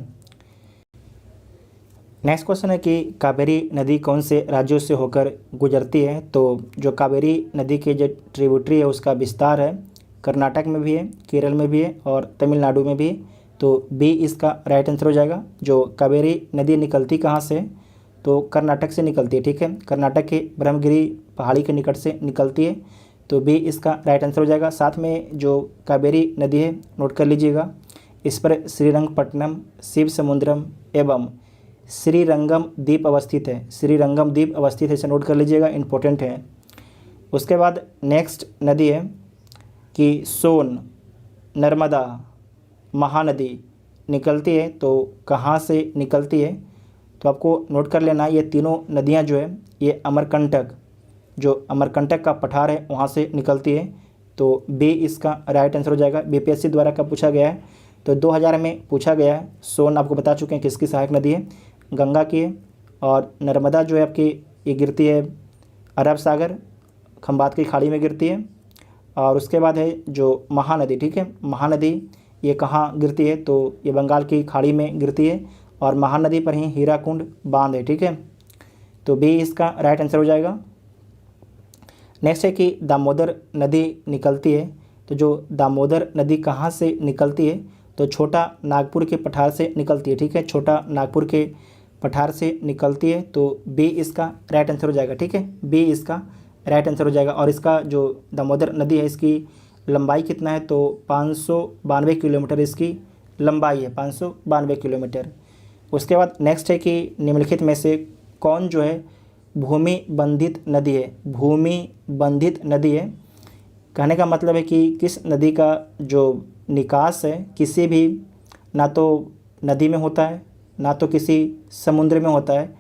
नेक्स्ट क्वेश्चन है कि कावेरी नदी कौन से राज्यों से होकर गुजरती है। तो जो कावेरी नदी के जो ट्रिब्यूटरी है उसका विस्तार है कर्नाटक में भी है, केरल में भी है और तमिलनाडु में भी है। तो बी इसका राइट आंसर हो जाएगा। जो कावेरी नदी निकलती कहाँ से, तो कर्नाटक से निकलती है। ठीक है, कर्नाटक के ब्रह्मगिरी पहाड़ी के निकट से निकलती है। तो बी इसका राइट आंसर हो जाएगा। साथ में जो कावेरी नदी है नोट कर लीजिएगा, इस पर श्रीरंगपट्टनम, शिव समुद्रम एवं श्रीरंगम द्वीप अवस्थित है। श्रीरंगम द्वीप अवस्थित है, इसे नोट कर लीजिएगा, इंपॉर्टेंट है। उसके बाद नेक्स्ट नदी है कि सोन, नर्मदा, महानदी निकलती है। तो कहाँ से निकलती है, तो आपको नोट कर लेना, ये तीनों नदियाँ जो है ये अमरकंटक, जो अमरकंटक का पठार है वहाँ से निकलती है। तो बी इसका राइट आंसर हो जाएगा। बीपीएससी द्वारा कब पूछा गया है, तो 2000 में पूछा गया है। सोन आपको बता चुके हैं किसकी सहायक नदी है, गंगा की है। और नर्मदा जो है आपकी ये गिरती है अरब सागर, खंबात की खाड़ी में गिरती है। और उसके बाद है जो महानदी। ठीक है, महानदी ये कहाँ गिरती है, तो ये बंगाल की खाड़ी में गिरती है और महानदी पर ही हीराकुंड बांध है। ठीक है, तो बी इसका राइट आंसर हो जाएगा। नेक्स्ट है कि दामोदर नदी निकलती है। तो जो दामोदर नदी कहाँ से निकलती है, तो छोटा नागपुर के पठार से निकलती है। ठीक है, छोटा नागपुर के पठार से निकलती है। तो बी इसका राइट आंसर हो जाएगा। ठीक है, बी इसका राइट आंसर हो जाएगा। और इसका जो दामोदर नदी है इसकी लंबाई कितना है, तो 592 किलोमीटर इसकी लंबाई है, 592 किलोमीटर। उसके बाद नेक्स्ट है कि निम्नलिखित में से कौन जो है भूमि बंधित नदी है। भूमि बंधित नदी है कहने का मतलब है कि किस नदी का जो निकास है किसी भी, ना तो नदी में होता है ना तो किसी समुद्र में होता है,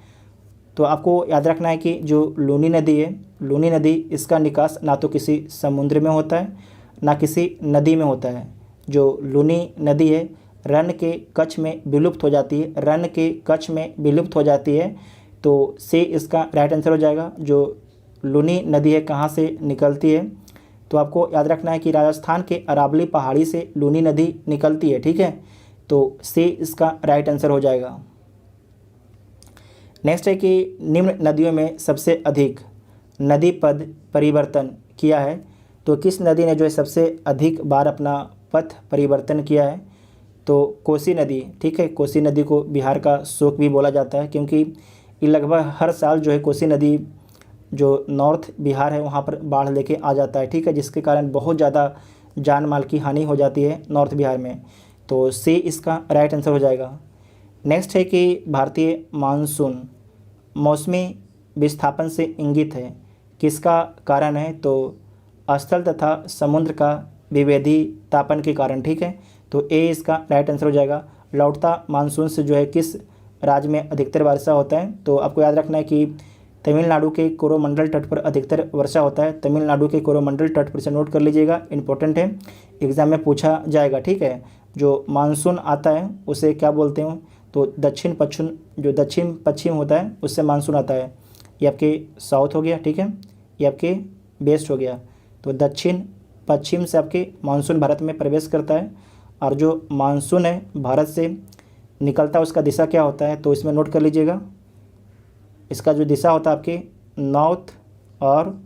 तो आपको याद रखना है कि जो लूनी नदी है, लूनी नदी, इसका निकास ना तो किसी समुद्र में होता है ना किसी नदी में होता है। जो लूनी नदी है रन के कच्छ में विलुप्त हो जाती है, रन के कच्छ में विलुप्त हो जाती है। तो से इसका राइट आंसर हो जाएगा। जो लूनी नदी है कहाँ से निकलती है, तो आपको याद रखना है कि राजस्थान के अरावली पहाड़ी से लूनी नदी निकलती है, ठीक है। तो से इसका राइट आंसर हो जाएगा। नेक्स्ट है कि निम्न नदियों में सबसे अधिक नदी पद परिवर्तन किया है। तो किस नदी ने जो है सबसे अधिक बार अपना पथ परिवर्तन किया है, तो कोसी नदी, ठीक है। कोसी नदी को बिहार का शोक भी बोला जाता है, क्योंकि ये लगभग हर साल जो है कोसी नदी जो नॉर्थ बिहार है वहाँ पर बाढ़ लेके आ जाता है, ठीक है, जिसके कारण बहुत ज़्यादा जान माल की हानि हो जाती है नॉर्थ बिहार में। तो सी इसका राइट आंसर हो जाएगा। नेक्स्ट है कि भारतीय मानसून मौसमी विस्थापन से इंगित है, किसका कारण है, तो स्थल तथा समुद्र का विभेदीतापन के कारण, ठीक है। तो ए इसका राइट आंसर हो जाएगा। लौटता मानसून से जो है किस राज्य में अधिकतर वर्षा होता है, तो आपको याद रखना है कि तमिलनाडु के कोरोमंडल तट पर अधिकतर वर्षा होता है। तमिलनाडु के कोरोमंडल तट पर से नोट कर लीजिएगा, इंपॉर्टेंट है, एग्जाम में पूछा जाएगा, ठीक है। जो मानसून आता है उसे क्या बोलते हैं, तो दक्षिण पश्चिम, जो दक्षिण पश्चिम होता है उससे मानसून आता है। ये आपके साउथ हो गया, ठीक है, ये आपके वेस्ट हो गया। तो दक्षिण पश्चिम से आपके मानसून भारत में प्रवेश करता है, और जो मानसून है भारत से निकलता है उसका दिशा क्या होता है, तो इसमें नोट कर लीजिएगा। इसका जो दिशा होता है आपके नॉर्थ और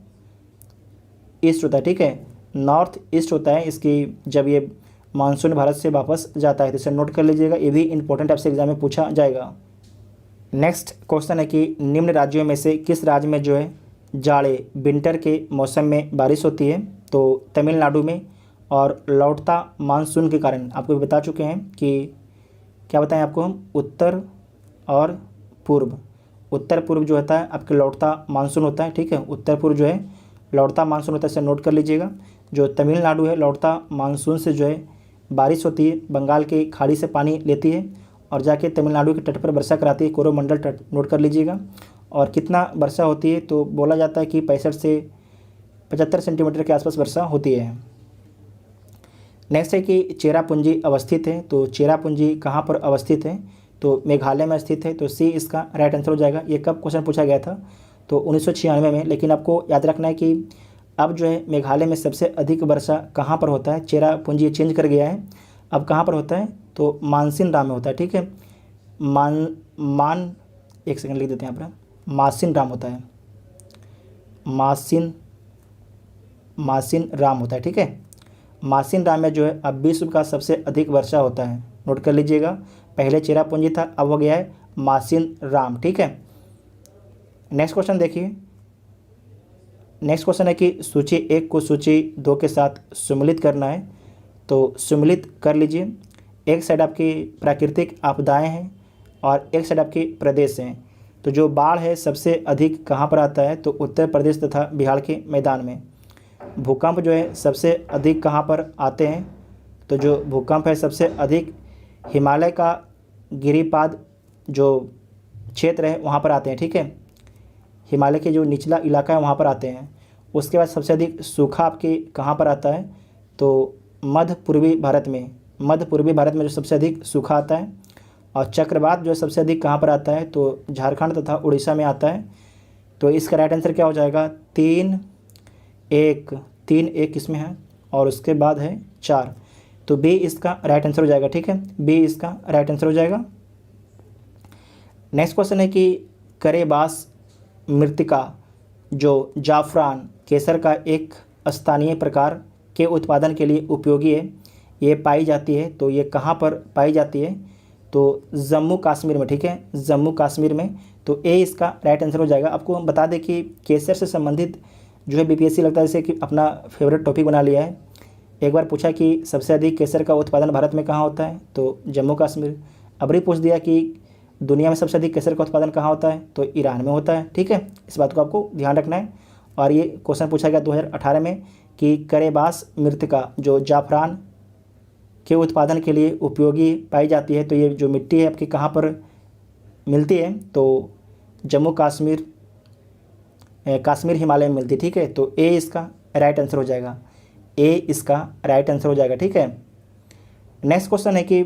ईस्ट होता है, ठीक है, नॉर्थ ईस्ट होता है इसकी, जब ये मानसून भारत से वापस जाता है, तो इसे नोट कर लीजिएगा, ये भी इंपॉर्टेंट आपसे एग्जाम में पूछा जाएगा। नेक्स्ट क्वेश्चन है कि निम्न राज्यों में से किस राज्य में जो है जाड़े विंटर के मौसम में बारिश होती है, तो तमिलनाडु में। और लौटता मानसून के कारण आपको बता चुके हैं कि क्या बताएं आपको हम, उत्तर और पूर्व। उत्तर पूर्व जो होता है आपके लौटता मानसून होता है, ठीक है, उत्तर पूर्व जो है लौटता मानसून होता है, इसे नोट कर लीजिएगा। जो तमिलनाडु है लौटता मानसून से जो है बारिश होती है, बंगाल की खाड़ी से पानी लेती है और जाके तमिलनाडु के तट पर वर्षा कराती है, कोरोमंडल तट, नोट कर लीजिएगा। और कितना वर्षा होती है, तो बोला जाता है कि 65 से 75 सेंटीमीटर के आसपास वर्षा होती है। नेक्स्ट है कि चेरापूंजी अवस्थित है, तो चेरापूंजी कहाँ पर अवस्थित है, तो मेघालय में स्थित है। तो सी इसका राइट आंसर हो जाएगा। ये कब क्वेश्चन पूछा गया था, तो 1996 में। लेकिन आपको याद रखना है कि अब जो है मेघालय में सबसे अधिक वर्षा कहाँ पर होता है, चेरापूंजी चेंज कर गया है, अब कहाँ पर होता है, तो मानसिन राम में होता है, ठीक है। एक सेकंड लिख देते हैं यहाँ पर, मासिन राम होता है, मासिन राम होता है, ठीक है। मासिन राम में जो है अब विश्व का सबसे अधिक वर्षा होता है, नोट कर लीजिएगा। पहले चेरापूंजी था, अब हो गया है मासिन राम, ठीक है। नेक्स्ट क्वेश्चन देखिए। नेक्स्ट क्वेश्चन है कि सूची 1 को सूची 2 के साथ सम्मिलित करना है, तो सम्मिलित कर लीजिए। एक साइड आपकी प्राकृतिक आपदाएं हैं और एक साइड आपके प्रदेश हैं। तो जो बाढ़ है सबसे अधिक कहाँ पर आता है, तो उत्तर प्रदेश तथा बिहार के मैदान में। भूकंप जो है सबसे अधिक कहाँ पर आते हैं, तो जो भूकंप है सबसे अधिक हिमालय का गिरिपाद जो क्षेत्र है वहाँ पर आते हैं, ठीक है, हिमालय के जो निचला इलाका है वहाँ पर आते हैं। उसके बाद सबसे अधिक सूखा आपके कहाँ पर आता है, तो मध्य पूर्वी भारत में जो सबसे अधिक सूखा आता है। और चक्रवात जो सबसे अधिक कहाँ पर आता है, तो झारखंड तथा उड़ीसा में आता है। तो इसका राइट आंसर क्या हो जाएगा, 3-1 इसमें है और उसके बाद है 4, तो बी इसका राइट आंसर हो जाएगा, ठीक है, बी इसका राइट आंसर हो जाएगा। नेक्स्ट क्वेश्चन है कि करेबास मृत्तिका जो जाफरान केसर का एक स्थानीय प्रकार के उत्पादन के लिए उपयोगी है, ये पाई जाती है, तो ये कहाँ पर पाई जाती है, तो जम्मू कश्मीर में, ठीक है, जम्मू कश्मीर में। तो ए इसका राइट आंसर हो जाएगा। आपको हम बता दें कि केसर से संबंधित जो है बीपीएससी लगता है जैसे कि अपना फेवरेट टॉपिक बना लिया है। एक बार पूछा कि सबसे अधिक केसर का उत्पादन भारत में कहाँ होता है, तो जम्मू कश्मीर। अब भी पूछ दिया कि दुनिया में सबसे अधिक केसर का उत्पादन कहाँ होता है, तो ईरान में होता है, ठीक है, इस बात को आपको ध्यान रखना है। और ये क्वेश्चन पूछा गया 2018 में कि करेबास मृत्तिका जो जाफरान के उत्पादन के लिए उपयोगी पाई जाती है, तो ये जो मिट्टी है आपकी कहाँ पर मिलती है, तो जम्मू कश्मीर कश्मीर हिमालय में मिलती है, ठीक है। तो ए इसका राइट आंसर हो जाएगा, ए इसका राइट आंसर हो जाएगा, ठीक है। नेक्स्ट क्वेश्चन है कि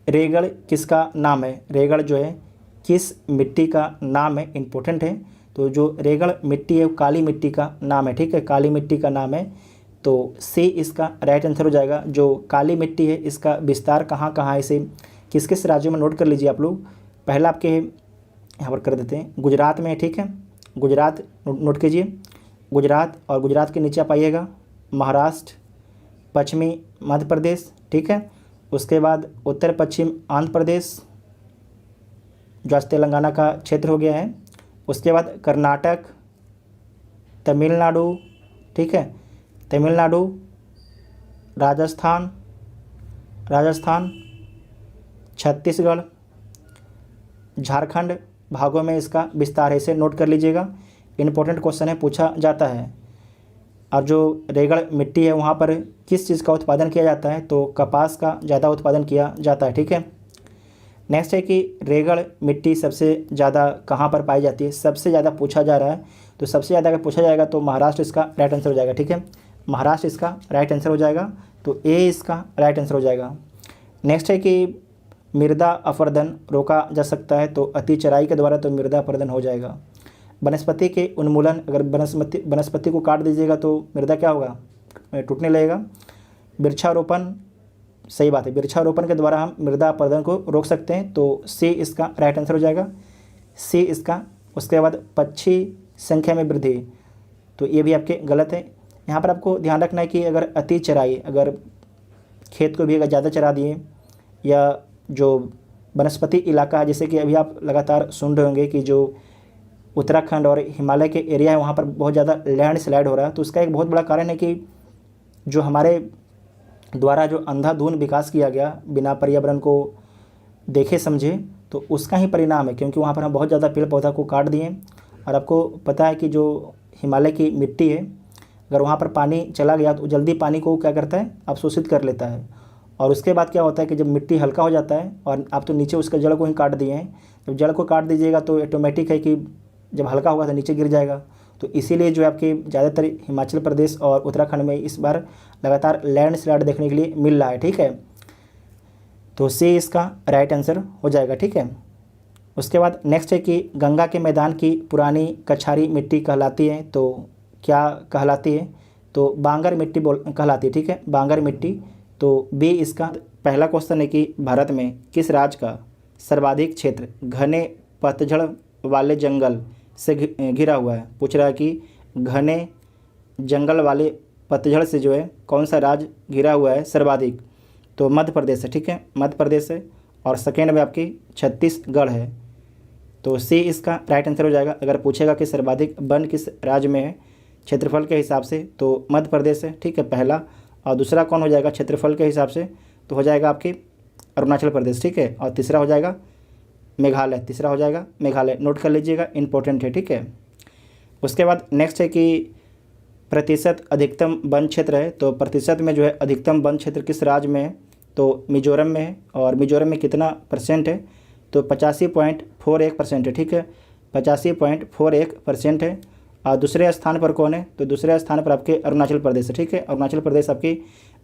रेगड़ किसका नाम है। रेगड़ जो है किस मिट्टी का नाम है, इंपॉर्टेंट है। तो जो रेगड़ मिट्टी है वो काली मिट्टी का नाम है, ठीक है, काली मिट्टी का नाम है। तो सी इसका राइट आंसर हो जाएगा। जो काली मिट्टी है इसका विस्तार कहाँ कहाँ है, इसे किस किस राज्यों में नोट कर लीजिए आप लोग। पहला आपके यहाँ पर कर देते हैं, गुजरात में है, ठीक है, गुजरात नोट कीजिए, गुजरात। और गुजरात के नीचे आप आइएगा महाराष्ट्र, पश्चिमी मध्य प्रदेश, ठीक है। उसके बाद उत्तर पश्चिम आंध्र प्रदेश जो आज तेलंगाना का क्षेत्र हो गया है। उसके बाद कर्नाटक, तमिलनाडु, ठीक है, तमिलनाडु, राजस्थान, छत्तीसगढ़, झारखंड भागों में इसका विस्तार है, इसे नोट कर लीजिएगा। इम्पोर्टेंट क्वेश्चन है, पूछा जाता है। और जो रेगड़ मिट्टी है वहाँ पर किस चीज़ का उत्पादन किया जाता है, तो कपास का ज़्यादा उत्पादन किया जाता है, ठीक है। नेक्स्ट है कि रेगड़ मिट्टी सबसे ज़्यादा कहाँ पर पाई जाती है, सबसे ज़्यादा पूछा जा रहा है। तो सबसे ज़्यादा अगर पूछा जाएगा तो महाराष्ट्र इसका राइट आंसर हो जाएगा, ठीक है, महाराष्ट्र इसका राइट आंसर हो जाएगा। तो ए इसका राइट आंसर हो जाएगा। नेक्स्ट है कि मृदा अपरदन रोका जा सकता है, तो अति चराई के द्वारा तो मृदा अपरदन हो जाएगा। वनस्पति के उन्मूलन, अगर वनस्पति को काट दीजिएगा तो मृदा क्या होगा, टूटने लगेगा। वृक्षारोपण, सही बात है, वृक्षारोपण के द्वारा हम मृदा अपरदन को रोक सकते हैं। तो सी इसका राइट आंसर हो जाएगा, सी इसका। उसके बाद पक्षी संख्या में वृद्धि, तो ये भी आपके गलत है। यहाँ पर आपको ध्यान रखना है कि अगर अति चराई, अगर खेत को भी अगर ज़्यादा चरा दिए, या जो वनस्पति इलाका है, जैसे कि अभी आप लगातार सुन रहे होंगे कि जो उत्तराखंड और हिमालय के एरिया है वहाँ पर बहुत ज़्यादा लैंडस्लाइड हो रहा है। तो उसका एक बहुत बड़ा कारण है कि जो हमारे द्वारा जो अंधाधुंध विकास किया गया बिना पर्यावरण को देखे समझे, तो उसका ही परिणाम है, क्योंकि वहाँ पर हम बहुत ज़्यादा पेड़ पौधा को काट दिए। और आपको पता है कि जो हिमालय की मिट्टी है, अगर वहाँ पर पानी चला गया तो जल्दी पानी को क्या करता है, अवशोषित कर लेता है। और उसके बाद क्या होता है कि जब मिट्टी हल्का हो जाता है, और आप तो नीचे उसके जड़ को ही काट दिए हैं, जब जड़ को काट दीजिएगा तो ऑटोमेटिक है कि जब हल्का होगा तो नीचे गिर जाएगा। तो इसीलिए जो आपके ज़्यादातर हिमाचल प्रदेश और उत्तराखंड में इस बार लगातार लैंडस्लाइड देखने के लिए मिल रहा है, ठीक है। तो सी इसका राइट आंसर हो जाएगा, ठीक है। उसके बाद नेक्स्ट है कि गंगा के मैदान की पुरानी कछारी मिट्टी कहलाती है, तो क्या कहलाती है, तो बांगर मिट्टी कहलाती है, ठीक है, बांगर मिट्टी। तो बी इसका। पहला क्वेश्चन है कि भारत में किस राज्य का सर्वाधिक क्षेत्र घने पतझड़ वाले जंगल से घिरा हुआ है। पूछ रहा है कि घने जंगल वाले पतझड़ से जो है कौन सा राज्य घिरा हुआ है सर्वाधिक, तो मध्य प्रदेश है, ठीक है, मध्य प्रदेश है। और सेकेंड में आपकी छत्तीसगढ़ है। तो सी इसका राइट आंसर हो जाएगा। अगर पूछेगा कि सर्वाधिक वन किस राज्य में है क्षेत्रफल के हिसाब से, तो मध्य प्रदेश है, ठीक है, पहला। और दूसरा कौन हो जाएगा क्षेत्रफल के हिसाब से, तो हो जाएगा आपकी अरुणाचल प्रदेश, ठीक है। और तीसरा हो जाएगा मेघालय, तीसरा हो जाएगा मेघालय, नोट कर लीजिएगा, इंपॉर्टेंट है, ठीक है। उसके बाद नेक्स्ट है कि प्रतिशत अधिकतम वन क्षेत्र है, तो प्रतिशत में जो है अधिकतम वन क्षेत्र किस राज्य में है, तो मिजोरम में है। और मिजोरम में कितना परसेंट है, तो 85.41% है, ठीक है, 85.41% है। और दूसरे स्थान पर कौन है, तो दूसरे स्थान पर आपके अरुणाचल प्रदेश है, ठीक है, अरुणाचल प्रदेश आपकी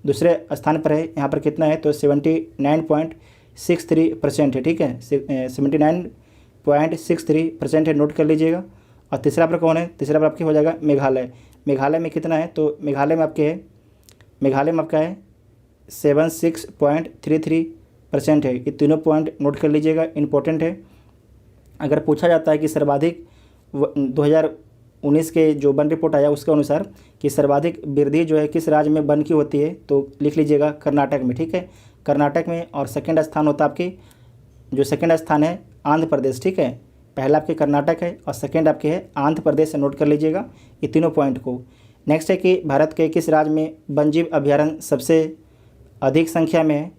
दूसरे स्थान पर है। यहाँ पर कितना है, तो 79.63% है, ठीक है, 79.63% है, नोट कर लीजिएगा। और तीसरा पर कौन है, तीसरा पर आपके हो जाएगा मेघालय। मेघालय में कितना है, तो मेघालय में आपके है, मेघालय में आपका है 76.33% है। ये तीनों पॉइंट नोट कर लीजिएगा, इंपॉर्टेंट है। अगर पूछा जाता है कि सर्वाधिक 2019 के जो वन रिपोर्ट आया उसके अनुसार कि सर्वाधिक वृद्धि जो है किस राज्य में वन की होती है, तो लिख लीजिएगा कर्नाटक में, ठीक है, कर्नाटक में। और सेकंड स्थान होता है आपके, जो सेकंड स्थान है आंध्र प्रदेश, ठीक है, पहला आपके कर्नाटक है और सेकंड आपके है आंध्र प्रदेश से, नोट कर लीजिएगा ये तीनों पॉइंट को। नेक्स्ट है कि भारत के किस राज्य में वन्यजीव अभ्यारण्य सबसे अधिक संख्या में है,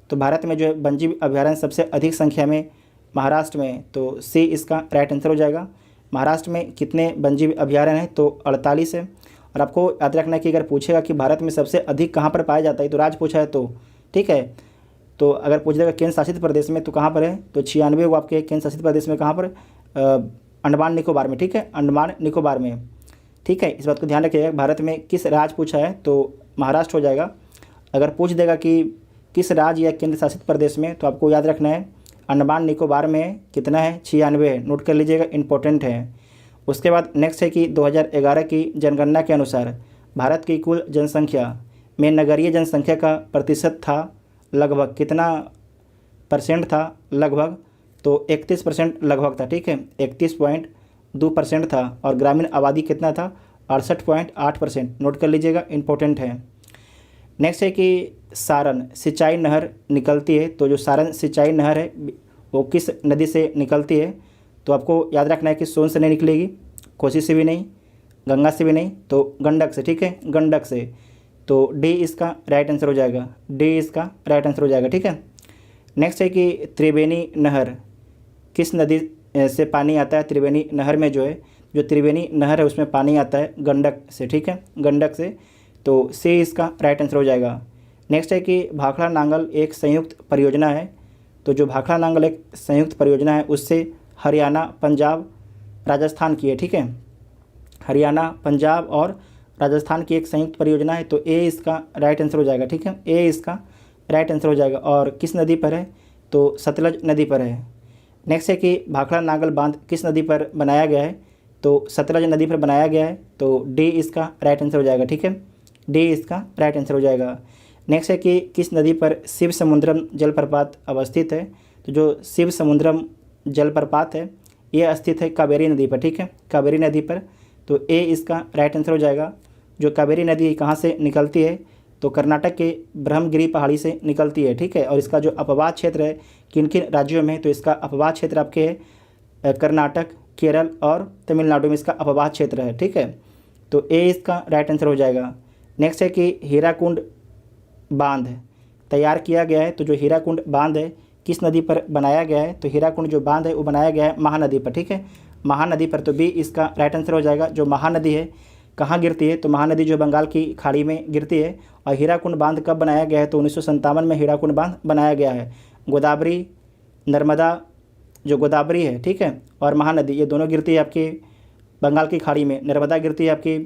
तो भारत में जो है वन्यजीव अभ्यारण्य सबसे अधिक संख्या में महाराष्ट्र में, तो सी इसका राइट आंसर हो जाएगा। महाराष्ट्र में कितने वन्यजीव अभ्यारण्य हैं, तो 48 है। और आपको याद रखना है कि अगर पूछेगा कि भारत में सबसे अधिक कहाँ पर पाया जाता है, तो राज्य पूछा है तो, ठीक है, तो अगर पूछ देगा केंद्र शासित प्रदेश में तो कहाँ पर है, तो 96 वो आपके केंद्र शासित प्रदेश में कहाँ पर, अंडमान निकोबार में, ठीक है, अंडमान निकोबार में, ठीक है। इस बात को ध्यान रखिएगा। भारत में किस राज्य पूछा है तो महाराष्ट्र हो जाएगा। अगर पूछ देगा कि किस राज्य या केंद्र शासित प्रदेश में, तो आपको याद रखना है अंडमान निकोबार में कितना है, 96 है, नोट कर लीजिएगा, इंपॉर्टेंट है। उसके बाद नेक्स्ट है कि 2011 की जनगणना के अनुसार भारत की कुल जनसंख्या में नगरीय जनसंख्या का प्रतिशत था लगभग, कितना परसेंट था लगभग, तो 31% लगभग था, ठीक है, 31.2% था। और ग्रामीण आबादी कितना था, 68.8%, नोट कर लीजिएगा, इंपॉर्टेंट है। नेक्स्ट है कि सारण सिंचाई नहर निकलती है, तो जो सारण सिंचाई नहर है वो किस नदी से निकलती है, तो आपको याद रखना है कि सोन से नहीं निकलेगी, कोसी से भी नहीं, गंगा से भी नहीं, तो गंडक से, ठीक है, गंडक से। तो डी इसका राइट आंसर हो जाएगा, डी इसका राइट आंसर हो जाएगा, ठीक है। नेक्स्ट है कि त्रिवेणी नहर किस नदी से पानी आता है, त्रिवेणी नहर में जो है, जो त्रिवेणी नहर है उसमें पानी आता है गंडक से, ठीक है, गंडक से। तो सी इसका राइट आंसर हो जाएगा। नेक्स्ट है कि भाखड़ा नांगल एक संयुक्त परियोजना है, तो जो भाखड़ा नांगल एक संयुक्त परियोजना है उससे हरियाणा, पंजाब, राजस्थान की है, ठीक है, हरियाणा, पंजाब और राजस्थान की एक संयुक्त परियोजना है, तो ए इसका राइट आंसर हो जाएगा, ठीक है, ए इसका राइट आंसर हो जाएगा। और किस नदी पर है, तो सतलज नदी पर है। नेक्स्ट है कि भाखड़ा नांगल बांध किस नदी पर बनाया गया है, तो सतलज नदी पर बनाया गया है, तो डी इसका राइट आंसर हो जाएगा, ठीक है, डी इसका राइट आंसर हो जाएगा। नेक्स्ट है कि किस नदी पर शिव समुद्रम जलप्रपात अवस्थित है, तो जो शिव समुद्रम जलप्रपात है ये स्थित है कावेरी नदी पर, ठीक है, कावेरी नदी पर, तो ए इसका राइट आंसर हो जाएगा। जो कावेरी नदी कहाँ से निकलती है, तो कर्नाटक के ब्रह्मगिरी पहाड़ी से निकलती है, ठीक है। और इसका जो अपवाद क्षेत्र है किन किन राज्यों में, तो इसका अपवाद क्षेत्र आपके है कर्नाटक, केरल और तमिलनाडु में इसका अपवाद क्षेत्र है, ठीक है, तो ए इसका राइट आंसर हो जाएगा। नेक्स्ट है कि हीराकुंड बांध तैयार किया गया है, तो जो हीराकुंड बांध है किस नदी पर बनाया गया है, तो हीराकुंड जो बांध है वो बनाया गया है महानदी पर, ठीक है, महानदी पर, तो बी इसका राइट आंसर हो जाएगा। जो महानदी है कहाँ गिरती है, तो महानदी जो बंगाल की खाड़ी में गिरती है। और हीराकुंड बांध कब बनाया गया है, तो 1957 में हीराकुंड बांध बनाया गया है। गोदावरी, नर्मदा, जो गोदावरी है, ठीक है, और महानदी ये दोनों गिरती है आपकी बंगाल की खाड़ी में। नर्मदा गिरती है आपकी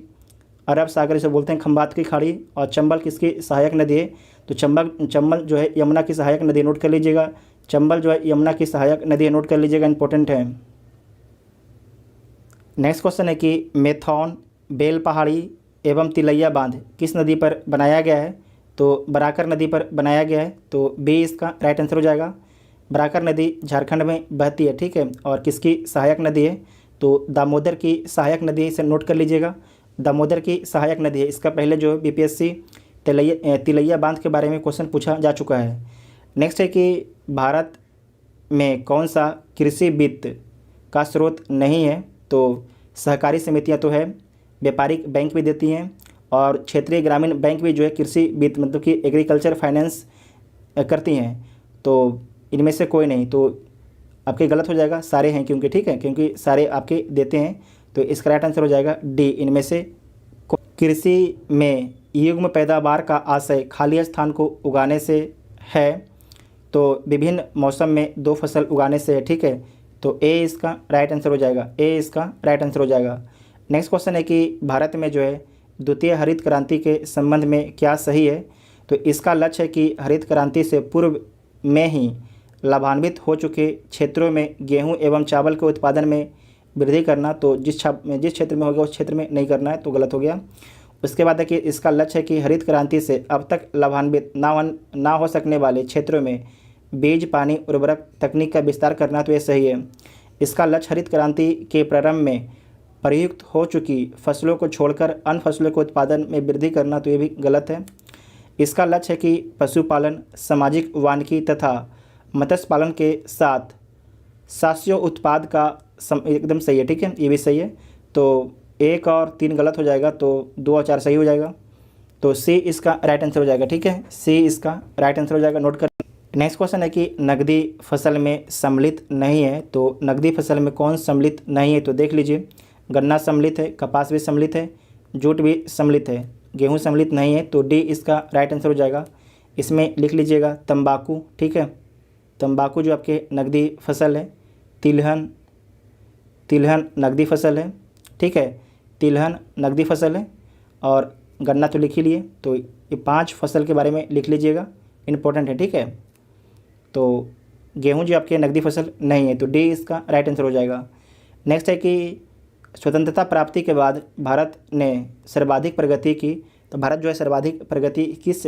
अरब सागर से बोलते हैं खंबात की खाड़ी, और चंबल किसकी सहायक नदी है, तो चंबल जो है यमुना की सहायक नदी, नोट कर लीजिएगा, चंबल जो है यमुना की सहायक नदी है, नोट कर लीजिएगा, इंपॉर्टेंट है। नेक्स्ट क्वेश्चन है कि मेथौन, बेल पहाड़ी एवं तिलैया बांध किस नदी पर बनाया गया है, तो बराकर नदी पर बनाया गया है, तो बी इसका राइट आंसर हो जाएगा। बराकर नदी झारखंड में बहती है, ठीक है, और किसकी सहायक नदी है, तो दामोदर की सहायक नदी है, इसे नोट कर लीजिएगा, दामोदर की सहायक नदी है। इसका पहले जो बीपीएससी तिलैया बांध के बारे में क्वेश्चन पूछा जा चुका है। नेक्स्ट है कि भारत में कौन सा कृषि वित्त का स्रोत नहीं है, तो सहकारी समितियां तो है, व्यापारिक बैंक भी देती हैं, और क्षेत्रीय ग्रामीण बैंक भी जो है कृषि वित्त मतलब कि एग्रीकल्चर फाइनेंस करती हैं, तो इनमें से कोई नहीं, तो आपके गलत हो जाएगा, सारे हैं क्योंकि, ठीक है, क्योंकि सारे आपके देते हैं, तो इसका राइट आंसर हो जाएगा डी, इनमें से। कृषि में युग्म पैदावार का आशय खाली स्थान को उगाने से है, तो विभिन्न मौसम में 2 फसल उगाने से है, ठीक है, तो ए इसका राइट आंसर हो जाएगा, ए इसका राइट आंसर हो जाएगा। नेक्स्ट क्वेश्चन है कि भारत में जो है द्वितीय हरित क्रांति के संबंध में क्या सही है, तो इसका लक्ष्य है कि हरित क्रांति से पूर्व में ही लाभान्वित हो चुके क्षेत्रों में गेहूं एवं चावल के उत्पादन में वृद्धि करना, तो जिस क्षेत्र में हो गया उस क्षेत्र में नहीं करना है, तो गलत हो गया। उसके बाद देखिए इसका लक्ष्य है कि हरित क्रांति से अब तक लाभान्वित ना हो सकने वाले क्षेत्रों में बीज, पानी, उर्वरक तकनीक का विस्तार करना, तो ये सही है। इसका लक्ष्य हरित क्रांति के प्रारंभ में प्रयुक्त हो चुकी फसलों को छोड़कर अन्य फसलों के उत्पादन में वृद्धि करना, तो ये भी गलत है। इसका लक्ष्य है कि पशुपालन, सामाजिक वानिकी तथा मत्स्य पालन के साथ शास्य उत्पाद का एकदम सही है, ठीक है, ये भी सही है। तो 1 और 3 गलत हो जाएगा, तो 2 और 4 सही हो जाएगा, तो सी इसका राइट आंसर हो जाएगा, ठीक है, सी इसका राइट आंसर हो जाएगा, नोट कर। नेक्स्ट क्वेश्चन है कि नकदी फसल में सम्मिलित नहीं है, तो नकदी फसल में कौन सम्मिलित नहीं है, तो देख लीजिए, गन्ना सम्मिलित है, कपास भी सम्मिलित है, जूट भी सम्मिलित है, गेहूँ सम्मिलित नहीं है, तो डी इसका राइट आंसर हो जाएगा। इसमें लिख लीजिएगा तंबाकू, ठीक है, तंबाकू जो आपके नकदी फसल है। तिलहन, तिलहन नकदी फसल है, ठीक है, तिलहन नकदी फसल है। और गन्ना तो लिख ही लिए, तो ये 5 फसल के बारे में लिख लीजिएगा, इम्पोर्टेंट है, ठीक है। तो गेहूं जो आपके नकदी फसल नहीं है, तो डी इसका राइट आंसर हो जाएगा। नेक्स्ट है कि स्वतंत्रता प्राप्ति के बाद भारत ने सर्वाधिक प्रगति की, तो भारत जो है सर्वाधिक प्रगति किस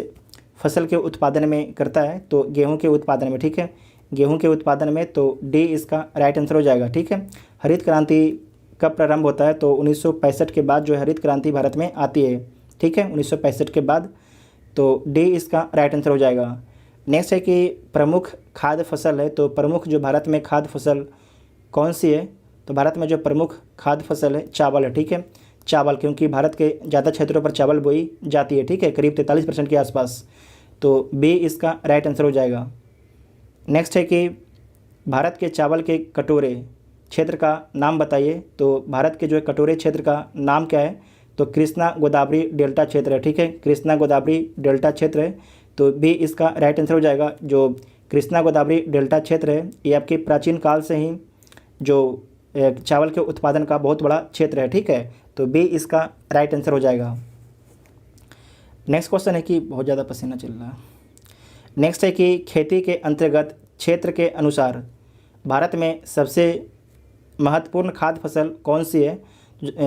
फसल के उत्पादन में करता है, तो गेहूं के उत्पादन में, ठीक है, गेहूं के उत्पादन में, तो डी इसका राइट आंसर हो जाएगा, ठीक है। हरित क्रांति कब प्रारंभ होता है, तो 1965 के बाद जो है हरित क्रांति भारत में आती है, ठीक है, 1965 के बाद, तो डी इसका राइट आंसर हो जाएगा। नेक्स्ट है कि प्रमुख खाद्य फसल है, तो प्रमुख जो भारत में खाद्य फसल कौन सी है, तो भारत में जो प्रमुख खाद्य फसल है चावल है, ठीक है, चावल, क्योंकि भारत के ज़्यादा क्षेत्रों पर चावल बोई जाती है, ठीक है, करीब 43% के आसपास, तो बी इसका राइट आंसर हो जाएगा। नेक्स्ट है कि भारत के चावल के कटोरे क्षेत्र का नाम बताइए, तो भारत के जो है कटोरे क्षेत्र का नाम क्या है, तो कृष्णा गोदावरी डेल्टा क्षेत्र है, ठीक है, कृष्णा गोदावरी डेल्टा क्षेत्र है, तो बी इसका राइट आंसर हो जाएगा। जो कृष्णा गोदावरी डेल्टा क्षेत्र है ये आपके प्राचीन काल से ही जो चावल के उत्पादन का बहुत बड़ा क्षेत्र है, ठीक है, तो बी इसका राइट आंसर हो जाएगा। नेक्स्ट क्वेश्चन है कि बहुत ज़्यादा पसीना चल रहा है। नेक्स्ट है कि खेती के अंतर्गत क्षेत्र के अनुसार भारत में सबसे महत्वपूर्ण खाद्य फसल कौन सी है,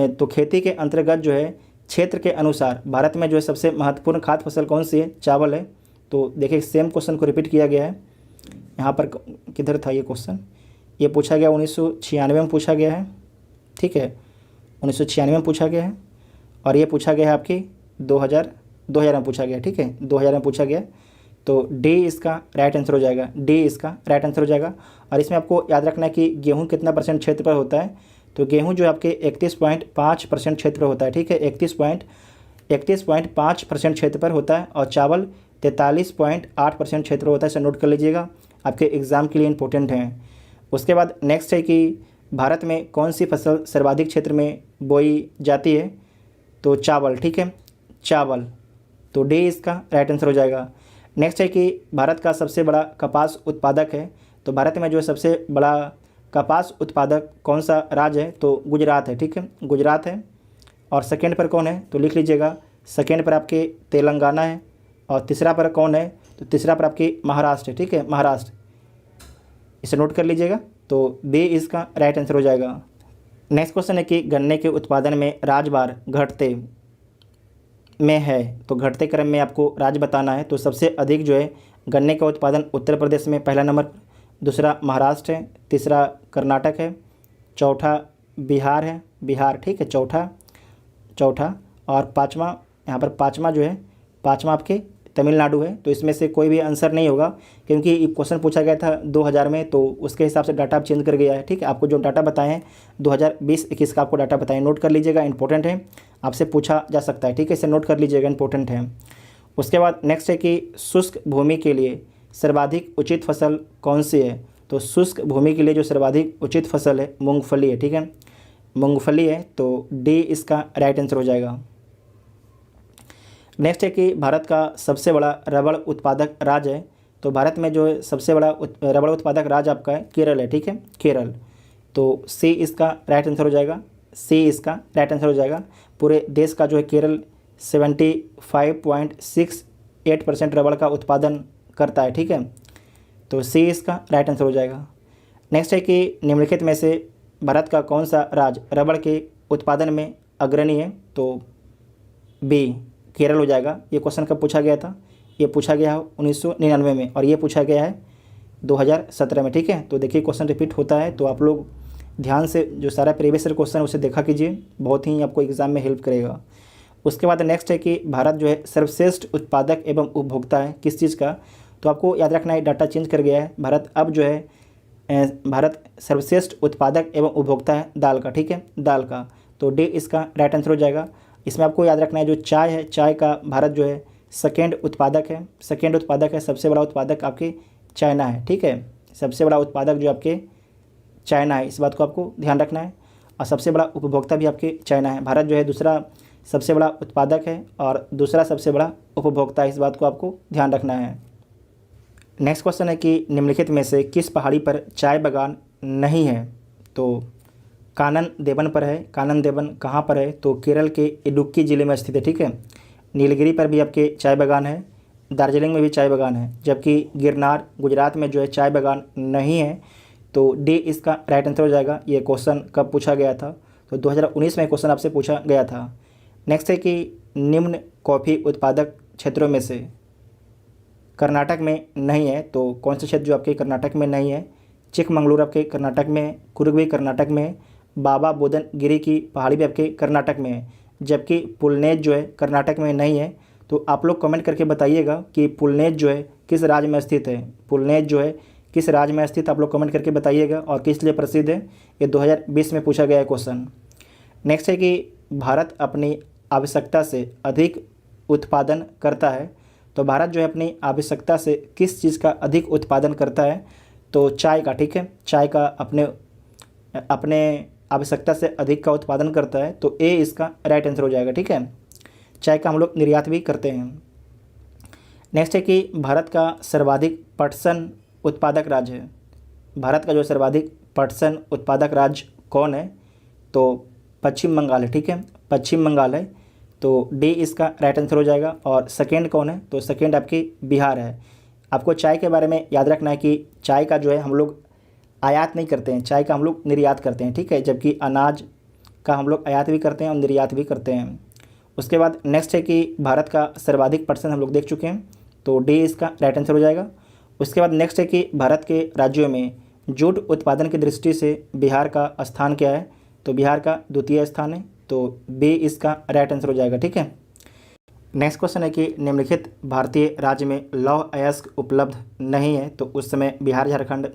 तो खेती के अंतर्गत जो है क्षेत्र के अनुसार भारत में जो है सबसे महत्वपूर्ण खाद्य फसल कौन सी है, चावल है। तो देखिए सेम क्वेश्चन को रिपीट किया गया है, यहाँ पर किधर था ये क्वेश्चन, ये पूछा गया 1996 में पूछा गया है, ठीक है, 1996 में पूछा गया है, और ये पूछा गया है आपकी 2000 में पूछा गया, ठीक है, 2000 में पूछा गया, तो डी इसका राइट आंसर हो जाएगा, डी इसका राइट आंसर हो जाएगा। और इसमें आपको याद रखना है कि गेहूं कितना परसेंट क्षेत्र पर होता है, तो गेहूं जो आपके 31.5% क्षेत्र पर होता है, ठीक है, 31.5% क्षेत्र पर होता है, और चावल 43.8% क्षेत्र होता है, इसे नोट कर लीजिएगा, आपके एग्ज़ाम के लिए इंपॉर्टेंट हैं। उसके बाद नेक्स्ट है कि भारत में कौन सी फसल सर्वाधिक क्षेत्र में बोई जाती है, तो चावल, ठीक है, चावल, तो डी इसका राइट आंसर हो जाएगा। नेक्स्ट है कि भारत का सबसे बड़ा कपास उत्पादक है, तो भारत में जो है सबसे बड़ा कपास उत्पादक कौन सा राज्य है, तो गुजरात है, ठीक है, गुजरात है। और सेकेंड पर कौन है, तो लिख लीजिएगा, सेकेंड पर आपके तेलंगाना है, और तीसरा पर कौन है, तो तीसरा पर आपकी महाराष्ट्र है, ठीक है, महाराष्ट्र, इसे नोट कर लीजिएगा, तो बी इसका राइट आंसर हो जाएगा। नेक्स्ट क्वेश्चन है कि गन्ने के उत्पादन में राज्यवार घटते में है, तो घटते क्रम में आपको राज्य बताना है। तो सबसे अधिक जो है गन्ने का उत्पादन उत्तर प्रदेश में पहला नंबर, दूसरा महाराष्ट्र है, तीसरा कर्नाटक है, चौथा बिहार है, बिहार, ठीक है, चौथा, और पाँचवा, यहाँ पर पाँचवा जो है, पाँचवा आपके तमिलनाडु है। तो इसमें से कोई भी आंसर नहीं होगा, क्योंकि क्वेश्चन पूछा गया था 2000 में, तो उसके हिसाब से डाटा चेंज कर गया है, ठीक है। आपको जो डाटा बताए हैं 2020-21 का आपको डाटा बताएं, नोट कर लीजिएगा, इंपॉर्टेंट है, आपसे पूछा जा सकता है, ठीक है, इसे नोट कर लीजिएगा, इंपॉर्टेंट है। उसके बाद नेक्स्ट है कि शुष्क भूमि के लिए सर्वाधिक उचित फसल कौन सी है, तो शुष्क भूमि के लिए जो सर्वाधिक उचित फसल है मूंगफली है, ठीक है, मूंगफली है, तो डी इसका राइट आंसर हो जाएगा। नेक्स्ट है कि भारत का सबसे बड़ा रबड़ उत्पादक राज्य है, तो भारत में जो है सबसे बड़ा रबड़ उत्पादक राज्य आपका है केरल है, ठीक है, केरल, तो सी इसका राइट आंसर हो जाएगा, सी इसका राइट आंसर हो जाएगा। पूरे देश का जो है केरल 75.68% रबड़ का उत्पादन करता है, ठीक है, तो सी इसका राइट आंसर हो जाएगा। नेक्स्ट है कि निम्नलिखित में से भारत का कौन सा राज्य रबड़ के उत्पादन में अग्रणी है, तो बी केरल हो जाएगा। ये क्वेश्चन कब पूछा गया था, ये पूछा गया है 1999 में, और ये पूछा गया है 2017 में, ठीक है। तो देखिए क्वेश्चन रिपीट होता है, तो आप लोग ध्यान से जो सारा प्रीवियस क्वेश्चन उसे देखा कीजिए, बहुत ही आपको एग्जाम में हेल्प करेगा। उसके बाद नेक्स्ट है कि भारत जो है सर्वश्रेष्ठ उत्पादक एवं उपभोक्ता है किस चीज़ का, तो आपको याद रखना है डाटा चेंज कर गया है, भारत अब जो है भारत सर्वश्रेष्ठ उत्पादक एवं उपभोक्ता है दाल का, ठीक है, दाल का, तो डी इसका राइट आंसर हो जाएगा। इसमें आपको याद रखना है जो चाय है, चाय का भारत जो है सेकेंड उत्पादक है, सबसे बड़ा उत्पादक आपके चाइना है, ठीक है, सबसे बड़ा उत्पादक जो आपके चाइना है, इस बात को आपको ध्यान रखना है। और सबसे बड़ा उपभोक्ता भी आपके चाइना है। भारत जो है दूसरा सबसे बड़ा उत्पादक है और दूसरा सबसे बड़ा उपभोक्ता है। इस बात को आपको ध्यान रखना है। नेक्स्ट क्वेश्चन है कि निम्नलिखित में से किस पहाड़ी पर चाय बागान नहीं है? तो कानन देवन पर है। कानन देवन कहाँ पर है? तो केरल के इडुक्की ज़िले में स्थित है, ठीक है। नीलगिरी पर भी आपके चाय बागान है, दार्जिलिंग में भी चाय बागान है, जबकि गिरनार गुजरात में जो है चाय बागान नहीं है। तो डी इसका राइट आंसर हो जाएगा। ये क्वेश्चन कब पूछा गया था? तो 2019 में क्वेश्चन आपसे पूछा गया था। नेक्स्ट है कि निम्न कॉफ़ी उत्पादक क्षेत्रों में से कर्नाटक में नहीं है। तो कौन सा क्षेत्र जो आपके कर्नाटक में नहीं है? चिकमंगलूर आपके कर्नाटक में है, कुर्ग भी कर्नाटक में है, बाबा बुदन गिरी की पहाड़ी भी आपके कर्नाटक में है, जबकि पुलनेज जो है कर्नाटक में नहीं है। तो आप लोग कमेंट करके बताइएगा कि पुलनेज जो है किस राज्य में स्थित है। पुलनेज जो है किस राज्य में स्थित, आप लोग कमेंट करके बताइएगा और किस लिए प्रसिद्ध है। ये 2020 में पूछा गया है क्वेश्चन। नेक्स्ट है कि भारत अपनी आवश्यकता से अधिक उत्पादन करता है। तो भारत जो है अपनी आवश्यकता से किस चीज़ का अधिक उत्पादन करता है? तो चाय का, ठीक है। चाय का अपने आवश्यकता से अधिक का उत्पादन करता है। तो ए इसका राइट आंसर हो जाएगा, ठीक है। चाय का हम लोग निर्यात भी करते हैं। नेक्स्ट है कि भारत का सर्वाधिक पटसन उत्पादक राज्य है। भारत का जो सर्वाधिक पटसन उत्पादक राज्य कौन है? तो पश्चिम बंगाल है, ठीक है। पश्चिम बंगाल है। तो डी इसका राइट आंसर हो जाएगा। और सेकेंड कौन है? तो सेकेंड आपकी बिहार है। आपको चाय के बारे में याद रखना है कि चाय का जो है हम लोग आयात नहीं करते हैं, चाय का हम लोग निर्यात करते हैं, ठीक है। जबकि अनाज का हम लोग आयात भी करते हैं और निर्यात भी करते हैं। उसके बाद नेक्स्ट है कि भारत का सर्वाधिक परसेंट हम लोग देख चुके हैं। तो डी इसका राइट आंसर हो जाएगा। उसके बाद नेक्स्ट है कि भारत के राज्यों में जूट उत्पादन की दृष्टि से बिहार का स्थान क्या है? तो बिहार का द्वितीय स्थान है। तो बी इसका राइट आंसर हो जाएगा, ठीक है। नेक्स्ट क्वेश्चन है कि निम्नलिखित भारतीय राज्य में लौह अयस्क उपलब्ध नहीं है। तो उस समय बिहार झारखंड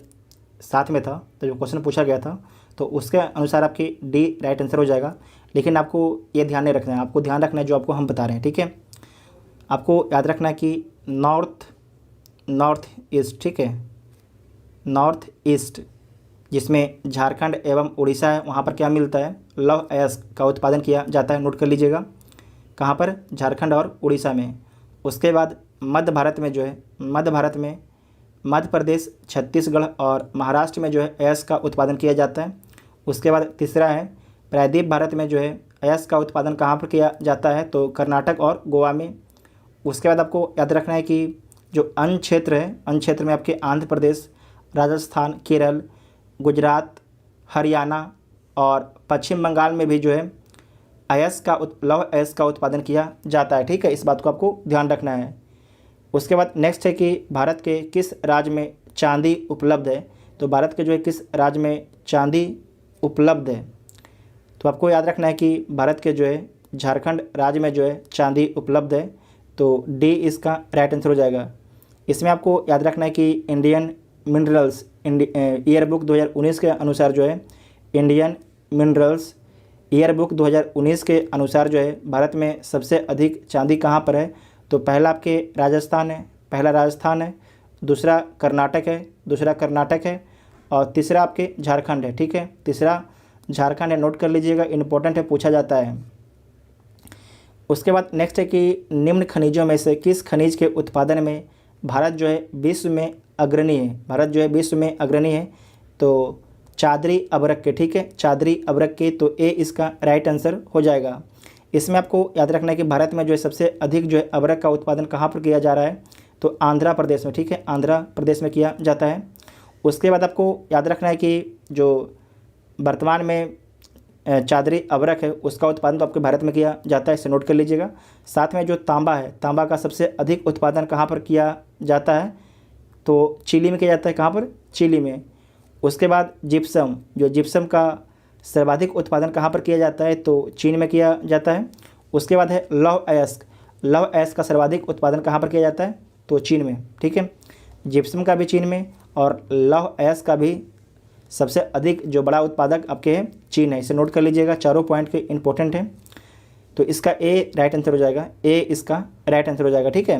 साथ में था, तो जो क्वेश्चन पूछा गया था तो उसके अनुसार आपकी डी राइट आंसर हो जाएगा। लेकिन आपको ये ध्यान नहीं रखना है, आपको ध्यान रखना है जो आपको हम बता रहे हैं, ठीक है। आपको याद रखना है कि नॉर्थ ईस्ट, ठीक है, नॉर्थ ईस्ट जिसमें झारखंड एवं उड़ीसा है, वहाँ पर क्या मिलता है? लौह अयस्क का उत्पादन किया जाता है। नोट कर लीजिएगा, कहाँ पर? झारखंड और उड़ीसा में। उसके बाद मध्य भारत में जो है, मध्य भारत में मध्य प्रदेश, छत्तीसगढ़ और महाराष्ट्र में जो है अयस्क का उत्पादन किया जाता है। उसके बाद तीसरा है प्रायद्वीप भारत में जो है अयस्क का उत्पादन कहाँ पर किया जाता है? तो कर्नाटक और गोवा में। उसके बाद आपको याद रखना है कि जो अन्य क्षेत्र है, अन्य क्षेत्र में आपके आंध्र प्रदेश, राजस्थान, केरल, गुजरात, हरियाणा और पश्चिम बंगाल में भी जो है लौह अयस्क का उत्पादन किया जाता है, ठीक है। इस बात को आपको ध्यान रखना है। उसके बाद नेक्स्ट है कि भारत के किस राज्य में चांदी उपलब्ध है? तो भारत के जो है किस राज्य में चांदी उपलब्ध है? तो आपको याद रखना है कि भारत के जो है झारखंड राज्य में जो है चांदी उपलब्ध है। तो डी इसका राइट आंसर हो जाएगा। इसमें आपको याद रखना है कि इंडियन मिनरल्स ईयरबुक 2019 के अनुसार जो है इंडियन मिनरल्स ईयरबुक 2019 के अनुसार जो है भारत में सबसे अधिक चांदी कहाँ पर है? तो पहला आपके राजस्थान है, पहला राजस्थान है, दूसरा कर्नाटक है और तीसरा आपके झारखंड है, ठीक है। तीसरा झारखंड है, नोट कर लीजिएगा, इम्पोर्टेंट है, पूछा जाता है। उसके बाद नेक्स्ट है कि निम्न खनिजों में से किस खनिज के उत्पादन में भारत जो है विश्व में अग्रणी है? भारत जो है विश्व में अग्रणी है। तो चादरी अबरक के, ठीक है, चादरी अबरक के। तो ए इसका राइट आंसर हो जाएगा। इसमें आपको याद रखना है कि भारत में जो है सबसे अधिक जो है अबरक का उत्पादन कहाँ पर किया जा रहा है? तो आंध्र प्रदेश में, ठीक है, आंध्र प्रदेश में किया जाता है। उसके बाद आपको याद रखना है कि जो वर्तमान में चादरी अबरक है उसका उत्पादन तो आपके भारत में किया जाता है, इसे नोट कर लीजिएगा। साथ में जो तांबा है, तांबा का सबसे अधिक उत्पादन कहाँ पर किया जाता है? तो चिली में किया जाता है। कहाँ पर? चिली में। उसके बाद जिप्सम, जो जिप्सम का सर्वाधिक उत्पादन कहाँ पर किया जाता है? तो चीन में किया जाता है। उसके बाद है लौह अयस्क, लौह अयस्क का सर्वाधिक उत्पादन कहाँ पर किया जाता है? तो चीन में, ठीक है। जिप्सम का भी चीन में और लौह अयस्क का भी सबसे अधिक जो बड़ा उत्पादक आपके है चीन है, इसे नोट कर लीजिएगा, चारों पॉइंट के इंपॉर्टेंट है। तो इसका ए राइट आंसर हो जाएगा, ए इसका राइट आंसर हो जाएगा, ठीक है।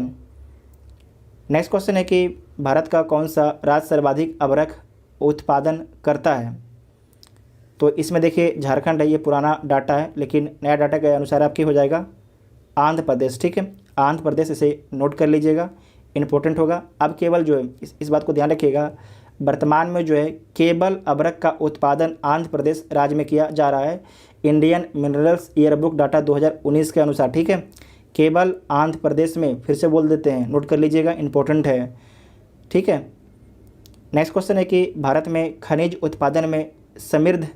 नेक्स्ट क्वेश्चन है कि भारत का कौन सा राज्य सर्वाधिक अबरक उत्पादन करता है? तो इसमें देखिए झारखंड है, ये पुराना डाटा है, लेकिन नया डाटा के अनुसार आपकी हो जाएगा आंध्र प्रदेश। ठीक है, आंध्र प्रदेश, इसे नोट कर लीजिएगा, इंपॉर्टेंट होगा। अब केवल जो है इस बात को ध्यान रखिएगा, वर्तमान में जो है केवल अभ्रक का उत्पादन आंध्र प्रदेश राज्य में किया जा रहा है, इंडियन मिनरल्स ईयरबुक डाटा 2019 के अनुसार। ठीक है, केवल आंध्र प्रदेश में, फिर से बोल देते हैं, नोट कर लीजिएगा, इंपॉर्टेंट है। ठीक है, नेक्स्ट क्वेश्चन है कि भारत में खनिज उत्पादन में समृद्ध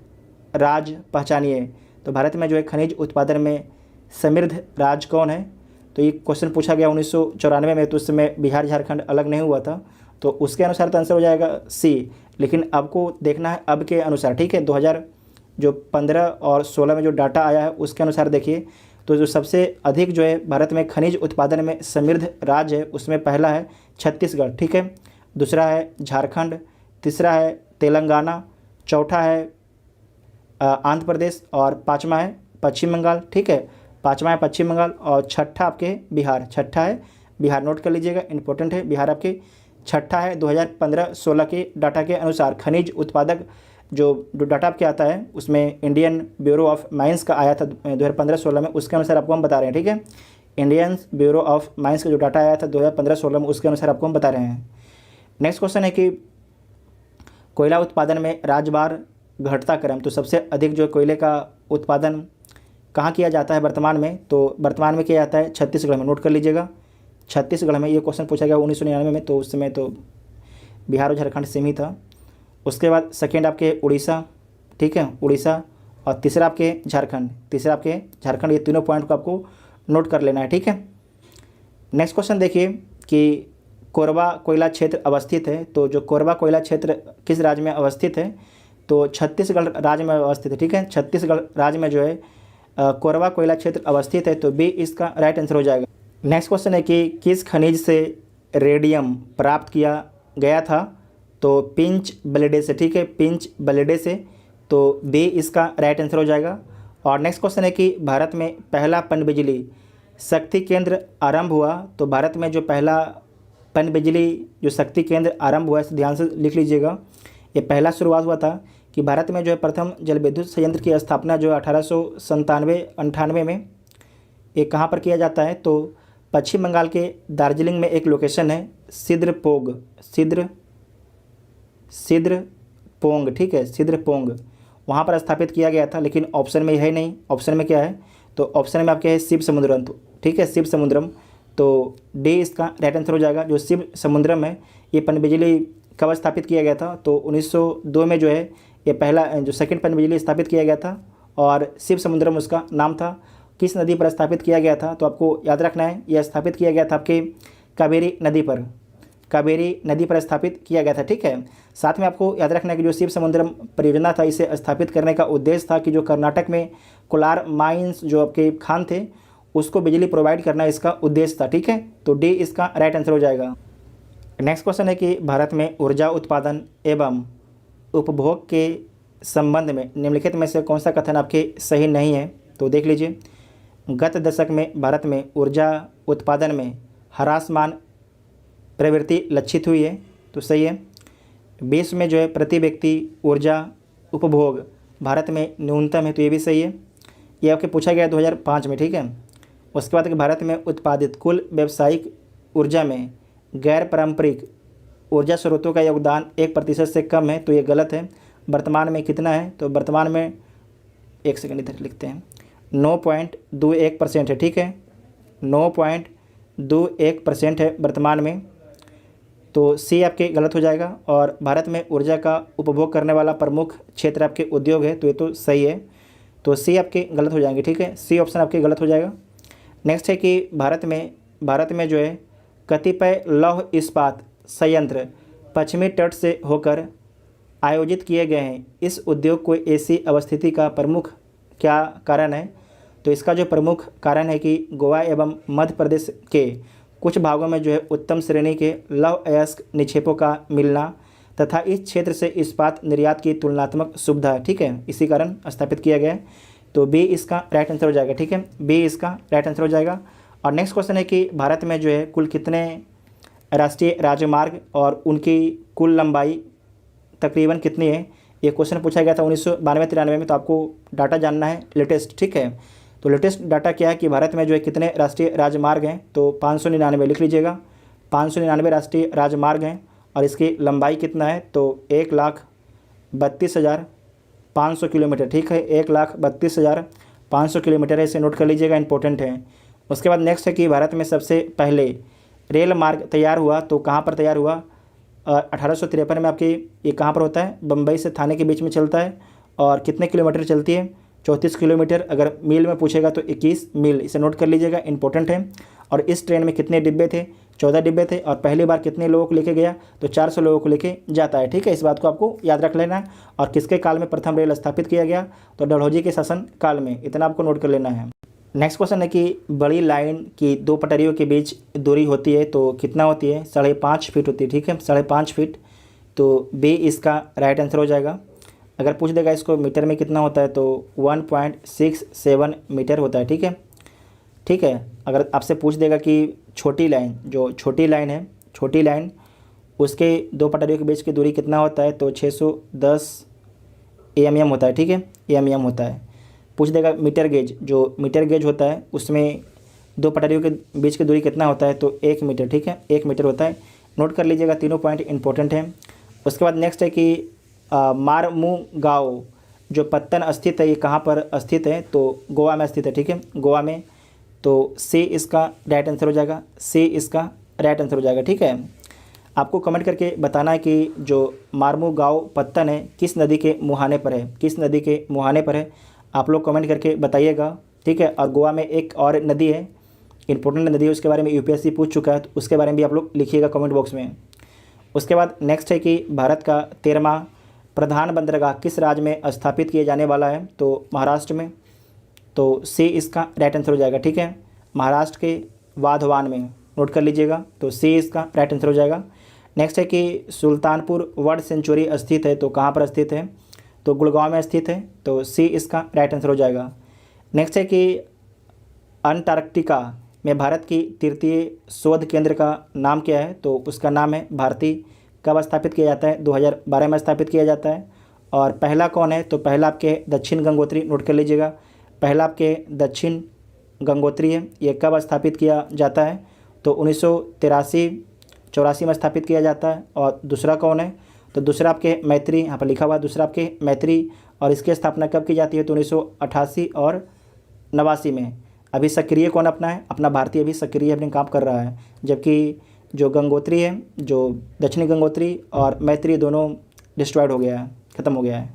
राज्य पहचानिए। तो भारत में जो है खनिज उत्पादन में समृद्ध राज्य कौन है? तो ये क्वेश्चन पूछा गया 1994 में, तो उस समय बिहार झारखंड अलग नहीं हुआ था, तो उसके अनुसार तो आंसर हो जाएगा सी। लेकिन आपको देखना है अब के अनुसार। ठीक है, 2015 और 16 में जो डाटा आया है उसके अनुसार देखिए, तो जो सबसे अधिक जो है भारत में खनिज उत्पादन में समृद्ध राज्य है उसमें पहला है छत्तीसगढ़। ठीक है, दूसरा है झारखंड, तीसरा है तेलंगाना, चौथा है आंध्र प्रदेश और पाँचवा है पश्चिम बंगाल। ठीक है, पाँचवा है पश्चिम बंगाल और छठा आपके बिहार, छठा है बिहार। नोट कर लीजिएगा, इंपॉर्टेंट है, बिहार आपके छठा है 2015-16 के डाटा के अनुसार। खनिज उत्पादक जो डाटा आपके आता है उसमें इंडियन ब्यूरो ऑफ माइंस का आया था 2015-16 में, उसके अनुसार आपको हम बता रहे हैं। ठीक है, इंडियन ब्यूरो ऑफ माइंस का जो डाटा आया था 2015-16 में, उसके अनुसार आपको हम बता रहे हैं। नेक्स्ट क्वेश्चन है कि कोयला उत्पादन में राज्यवार घटता क्रम। तो सबसे अधिक जो कोयले का उत्पादन कहाँ किया जाता है वर्तमान में? तो वर्तमान में किया जाता है छत्तीसगढ़ में। नोट कर लीजिएगा, छत्तीसगढ़ में। ये क्वेश्चन पूछा गया 1999 में, तो उस समय तो बिहार और झारखंड सेम ही था। उसके बाद सेकेंड आपके उड़ीसा। ठीक है, उड़ीसा, और तीसरा आपके झारखंड, तीसरा आपके झारखंड। ये तीनों पॉइंट को आपको नोट कर लेना है। ठीक है, नेक्स्ट क्वेश्चन देखिए कि कोरबा कोयला क्षेत्र अवस्थित है। तो जो कोरबा कोयला क्षेत्र किस राज्य में अवस्थित है? तो छत्तीसगढ़ राज्य में अवस्थित है। ठीक है, छत्तीसगढ़ राज्य में जो है कोरबा कोयला क्षेत्र अवस्थित है, तो बी इसका राइट आंसर हो जाएगा। नेक्स्ट क्वेश्चन है कि किस खनिज से रेडियम प्राप्त किया गया था? तो पिंच ब्लेडे से। ठीक है, पिंच ब्लेडे से, तो बी इसका राइट आंसर हो जाएगा। और नेक्स्ट क्वेश्चन है कि भारत में पहला पनबिजली शक्ति केंद्र आरंभ हुआ। तो भारत में जो पहला पनबिजली जो शक्ति केंद्र आरंभ हुआ, इसे ध्यान से लिख लीजिएगा। ये पहला शुरुआत हुआ था कि भारत में जो है प्रथम जल विद्युत संयंत्र की स्थापना जो 1897-98 में ये कहाँ पर किया जाता है? तो पश्चिम बंगाल के दार्जिलिंग में एक लोकेशन है सिद्रपोंग, सिद्रपोंग। ठीक है, सिद्रपोंग, वहाँ पर स्थापित किया गया था। लेकिन ऑप्शन में है नहीं, ऑप्शन में क्या है? तो ऑप्शन में आपके है शिव समुद्रम। ठीक है, शिव समुद्रम, तो डी इसका राइट आंसर हो जाएगा। जो शिव समुद्रम है, ये पनबिजली कब स्थापित किया गया था? तो 1902 में जो है ये पहला जो सेकंड पनबिजली स्थापित किया गया था, और शिव समुद्रम उसका नाम था। किस नदी पर स्थापित किया गया था? तो आपको याद रखना है, यह स्थापित किया गया था आपके कावेरी नदी पर, कावेरी नदी पर स्थापित किया गया था। ठीक है, साथ में आपको याद रखना है कि जो शिव समुद्रम परियोजना था, इसे स्थापित करने का उद्देश्य था कि जो कर्नाटक में कोलार माइंस जो आपके खान थे उसको बिजली प्रोवाइड करना इसका उद्देश्य था। ठीक है, तो डी इसका राइट आंसर हो जाएगा। नेक्स्ट क्वेश्चन है कि भारत में ऊर्जा उत्पादन एवं उपभोग के संबंध में निम्नलिखित में से कौन सा कथन आपके सही नहीं है? तो देख लीजिए, गत दशक में भारत में ऊर्जा उत्पादन में ह्रासमान प्रवृत्ति लक्षित हुई है, तो सही है। विश्व में जो है प्रति व्यक्ति ऊर्जा उपभोग भारत में न्यूनतम है, तो ये भी सही है। ये आपके पूछा गया 2005 में। ठीक है, उसके बाद कि भारत में उत्पादित कुल व्यावसायिक ऊर्जा में गैर पारंपरिक ऊर्जा स्रोतों का योगदान 1% से कम है, तो ये गलत है। वर्तमान में कितना है? तो वर्तमान में, एक सेकंड इधर लिखते हैं, 9.21% है। ठीक है, 9.21% है वर्तमान में, तो सी आपके गलत हो जाएगा। और भारत में ऊर्जा का उपभोग करने वाला प्रमुख क्षेत्र आपके उद्योग है, तो ये तो सही है, तो सी आपके गलत हो जाएंगे। ठीक है, सी ऑप्शन आपके गलत हो जाएगा। नेक्स्ट है कि भारत में जो है कतिपय लौह इस्पात संयंत्र पश्चिमी तट से होकर आयोजित किए गए हैं। इस उद्योग को ऐसी अवस्थिति का प्रमुख क्या कारण है? तो इसका जो प्रमुख कारण है कि गोवा एवं मध्य प्रदेश के कुछ भागों में जो है उत्तम श्रेणी के लौह अयस्क निक्षेपों का मिलना तथा इस क्षेत्र से इस्पात निर्यात की तुलनात्मक सुविधा। ठीक है, इसी कारण स्थापित किया गया है, तो बी इसका राइट आंसर हो जाएगा। ठीक है, बी इसका राइट आंसर हो जाएगा। और नेक्स्ट क्वेश्चन है कि भारत में जो है कुल कितने राष्ट्रीय राजमार्ग और उनकी कुल लंबाई तकरीबन कितनी है? ये क्वेश्चन पूछा गया था 1992-93 में, तो आपको डाटा जानना है लेटेस्ट, ठीक है। तो लेटेस्ट डाटा क्या है कि भारत में जो है कितने राष्ट्रीय राजमार्ग हैं, तो 599 लिख लीजिएगा। 599 राष्ट्रीय राजमार्ग हैं और इसकी लंबाई कितना है, तो 1,32,500 किलोमीटर, ठीक है। 1,32,500 किलोमीटर है, इसे नोट कर लीजिएगा, इंपॉर्टेंट है। उसके बाद नेक्स्ट है कि भारत में सबसे पहले रेल मार्ग तैयार हुआ, तो कहाँ पर तैयार हुआ, 1853 में। आपकी ये कहाँ पर होता है, बम्बई से थाने के बीच में चलता है और कितने किलोमीटर चलती है, 34 किलोमीटर। अगर मील में पूछेगा तो 21 मील, इसे नोट कर लीजिएगा, इंपॉर्टेंट है। और इस ट्रेन में कितने डिब्बे थे, 14 डिब्बे थे। और पहली बार कितने लोगों को लेके गया, तो 400 लोगों को लेके जाता है, ठीक है। इस बात को आपको याद रख लेना है। और किसके काल में प्रथम रेल स्थापित किया गया, तो डलहौजी के शासन काल में, इतना आपको नोट कर लेना है। नेक्स्ट क्वेश्चन है कि बड़ी लाइन की दो पटरियों के बीच दूरी होती है, तो कितना होती है, 5.5 फीट होती है, ठीक है, 5.5 फीट। तो बी इसका राइट आंसर हो जाएगा। अगर पूछ देगा इसको मीटर में कितना होता है, तो 1.67 मीटर होता है, ठीक है, ठीक है। अगर आपसे पूछ देगा कि छोटी लाइन, जो छोटी लाइन है, छोटी लाइन, उसके दो पटरियों के बीच की दूरी कितना होता है, तो 610 एएमएम होता है, ठीक है, एएमएम होता है। पूछ देगा मीटर गेज, जो मीटर गेज होता है उसमें दो पटरियों के बीच की दूरी कितना होता है, तो 1 मीटर, ठीक है, 1 मीटर होता है। नोट कर लीजिएगा, तीनों पॉइंट इंपॉर्टेंट हैं। उसके बाद नेक्स्ट है कि मारमुगाओ जो पत्तन स्थित है, ये कहाँ पर स्थित है, तो गोवा में स्थित है, ठीक है, गोवा में। तो सी इसका राइट आंसर हो जाएगा, सी इसका राइट आंसर हो जाएगा, ठीक है। आपको कमेंट करके बताना है कि जो मारमुगाओ पत्तन है किस नदी के मुहाने पर है, किस नदी के मुहाने पर है, आप लोग कमेंट करके बताइएगा, ठीक है। और गोवा में एक और नदी है, इंपॉर्टेंट नदी है, उसके बारे में यूपीएससी पूछ चुका है, तो उसके बारे में भी आप लोग लिखिएगा कमेंट बॉक्स में। उसके बाद नेक्स्ट है कि भारत का 13वां प्रधान बंदरगाह किस राज्य में स्थापित किए जाने वाला है, तो महाराष्ट्र में। तो सी इसका राइट आंसर हो जाएगा, ठीक है, महाराष्ट्र के वाधवान में, नोट कर लीजिएगा। तो सी इसका राइट आंसर हो जाएगा। नेक्स्ट है कि सुल्तानपुर वर्ल्ड सेंचुरी स्थित है, तो कहाँ पर स्थित है, तो गुड़गांव में स्थित है। तो सी इसका राइट आंसर हो जाएगा। नेक्स्ट है कि अंटार्कटिका में भारत की तृतीय शोध केंद्र का नाम क्या है, तो उसका नाम है भारती। कब स्थापित किया जाता है, 2012 में स्थापित किया जाता है। और पहला कौन है, तो पहला आपके दक्षिण गंगोत्री, नोट कर लीजिएगा, पहला आपके दक्षिण गंगोत्री है। ये कब स्थापित किया जाता है, तो 1983-84 में स्थापित किया जाता है। और दूसरा कौन है, तो दूसरा आपके मैत्री, यहाँ पर लिखा हुआ दूसरा आपके मैत्री। और इसकी स्थापना कब की जाती है, तो 1988 और 89 में। अभी सक्रिय कौन अपना है, अपना भारतीय अभी सक्रिय अपने काम कर रहा है। जबकि जो गंगोत्री है, जो दक्षिणी गंगोत्री और मैत्री, दोनों डिस्ट्रॉयड हो गया है, ख़त्म हो गया है।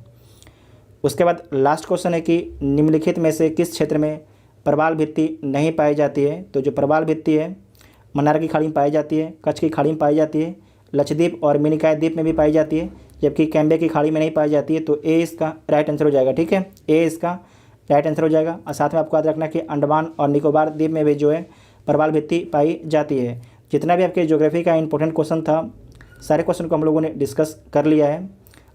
उसके बाद लास्ट क्वेश्चन है कि निम्नलिखित में से किस क्षेत्र में प्रवाल भित्ति नहीं पाई जाती है, तो जो प्रवाल भित्ति है मन्नार की खाड़ी में पाई जाती है, कच्छ की खाड़ी में पाई जाती है, लक्षद्वीप और मिनिकॉय द्वीप में भी पाई जाती है, जबकि कैम्बे की खाड़ी में नहीं पाई जाती है। तो ए इसका राइट आंसर हो जाएगा, ठीक है, ए इसका राइट आंसर हो जाएगा। और साथ में आपको याद रखना कि अंडमान और निकोबार द्वीप में भी जो है प्रवाल भित्ति पाई जाती है। जितना भी आपके ज्योग्राफी का इंपॉर्टेंट क्वेश्चन था, सारे क्वेश्चन को हम लोगों ने डिस्कस कर लिया है।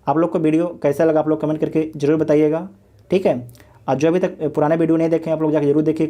आप लोग को वीडियो कैसा लगा, आप लोग कमेंट करके ज़रूर बताइएगा, ठीक है। और जो अभी तक पुराना वीडियो नहीं देखे आप लोग जाकर जरूर देखिए,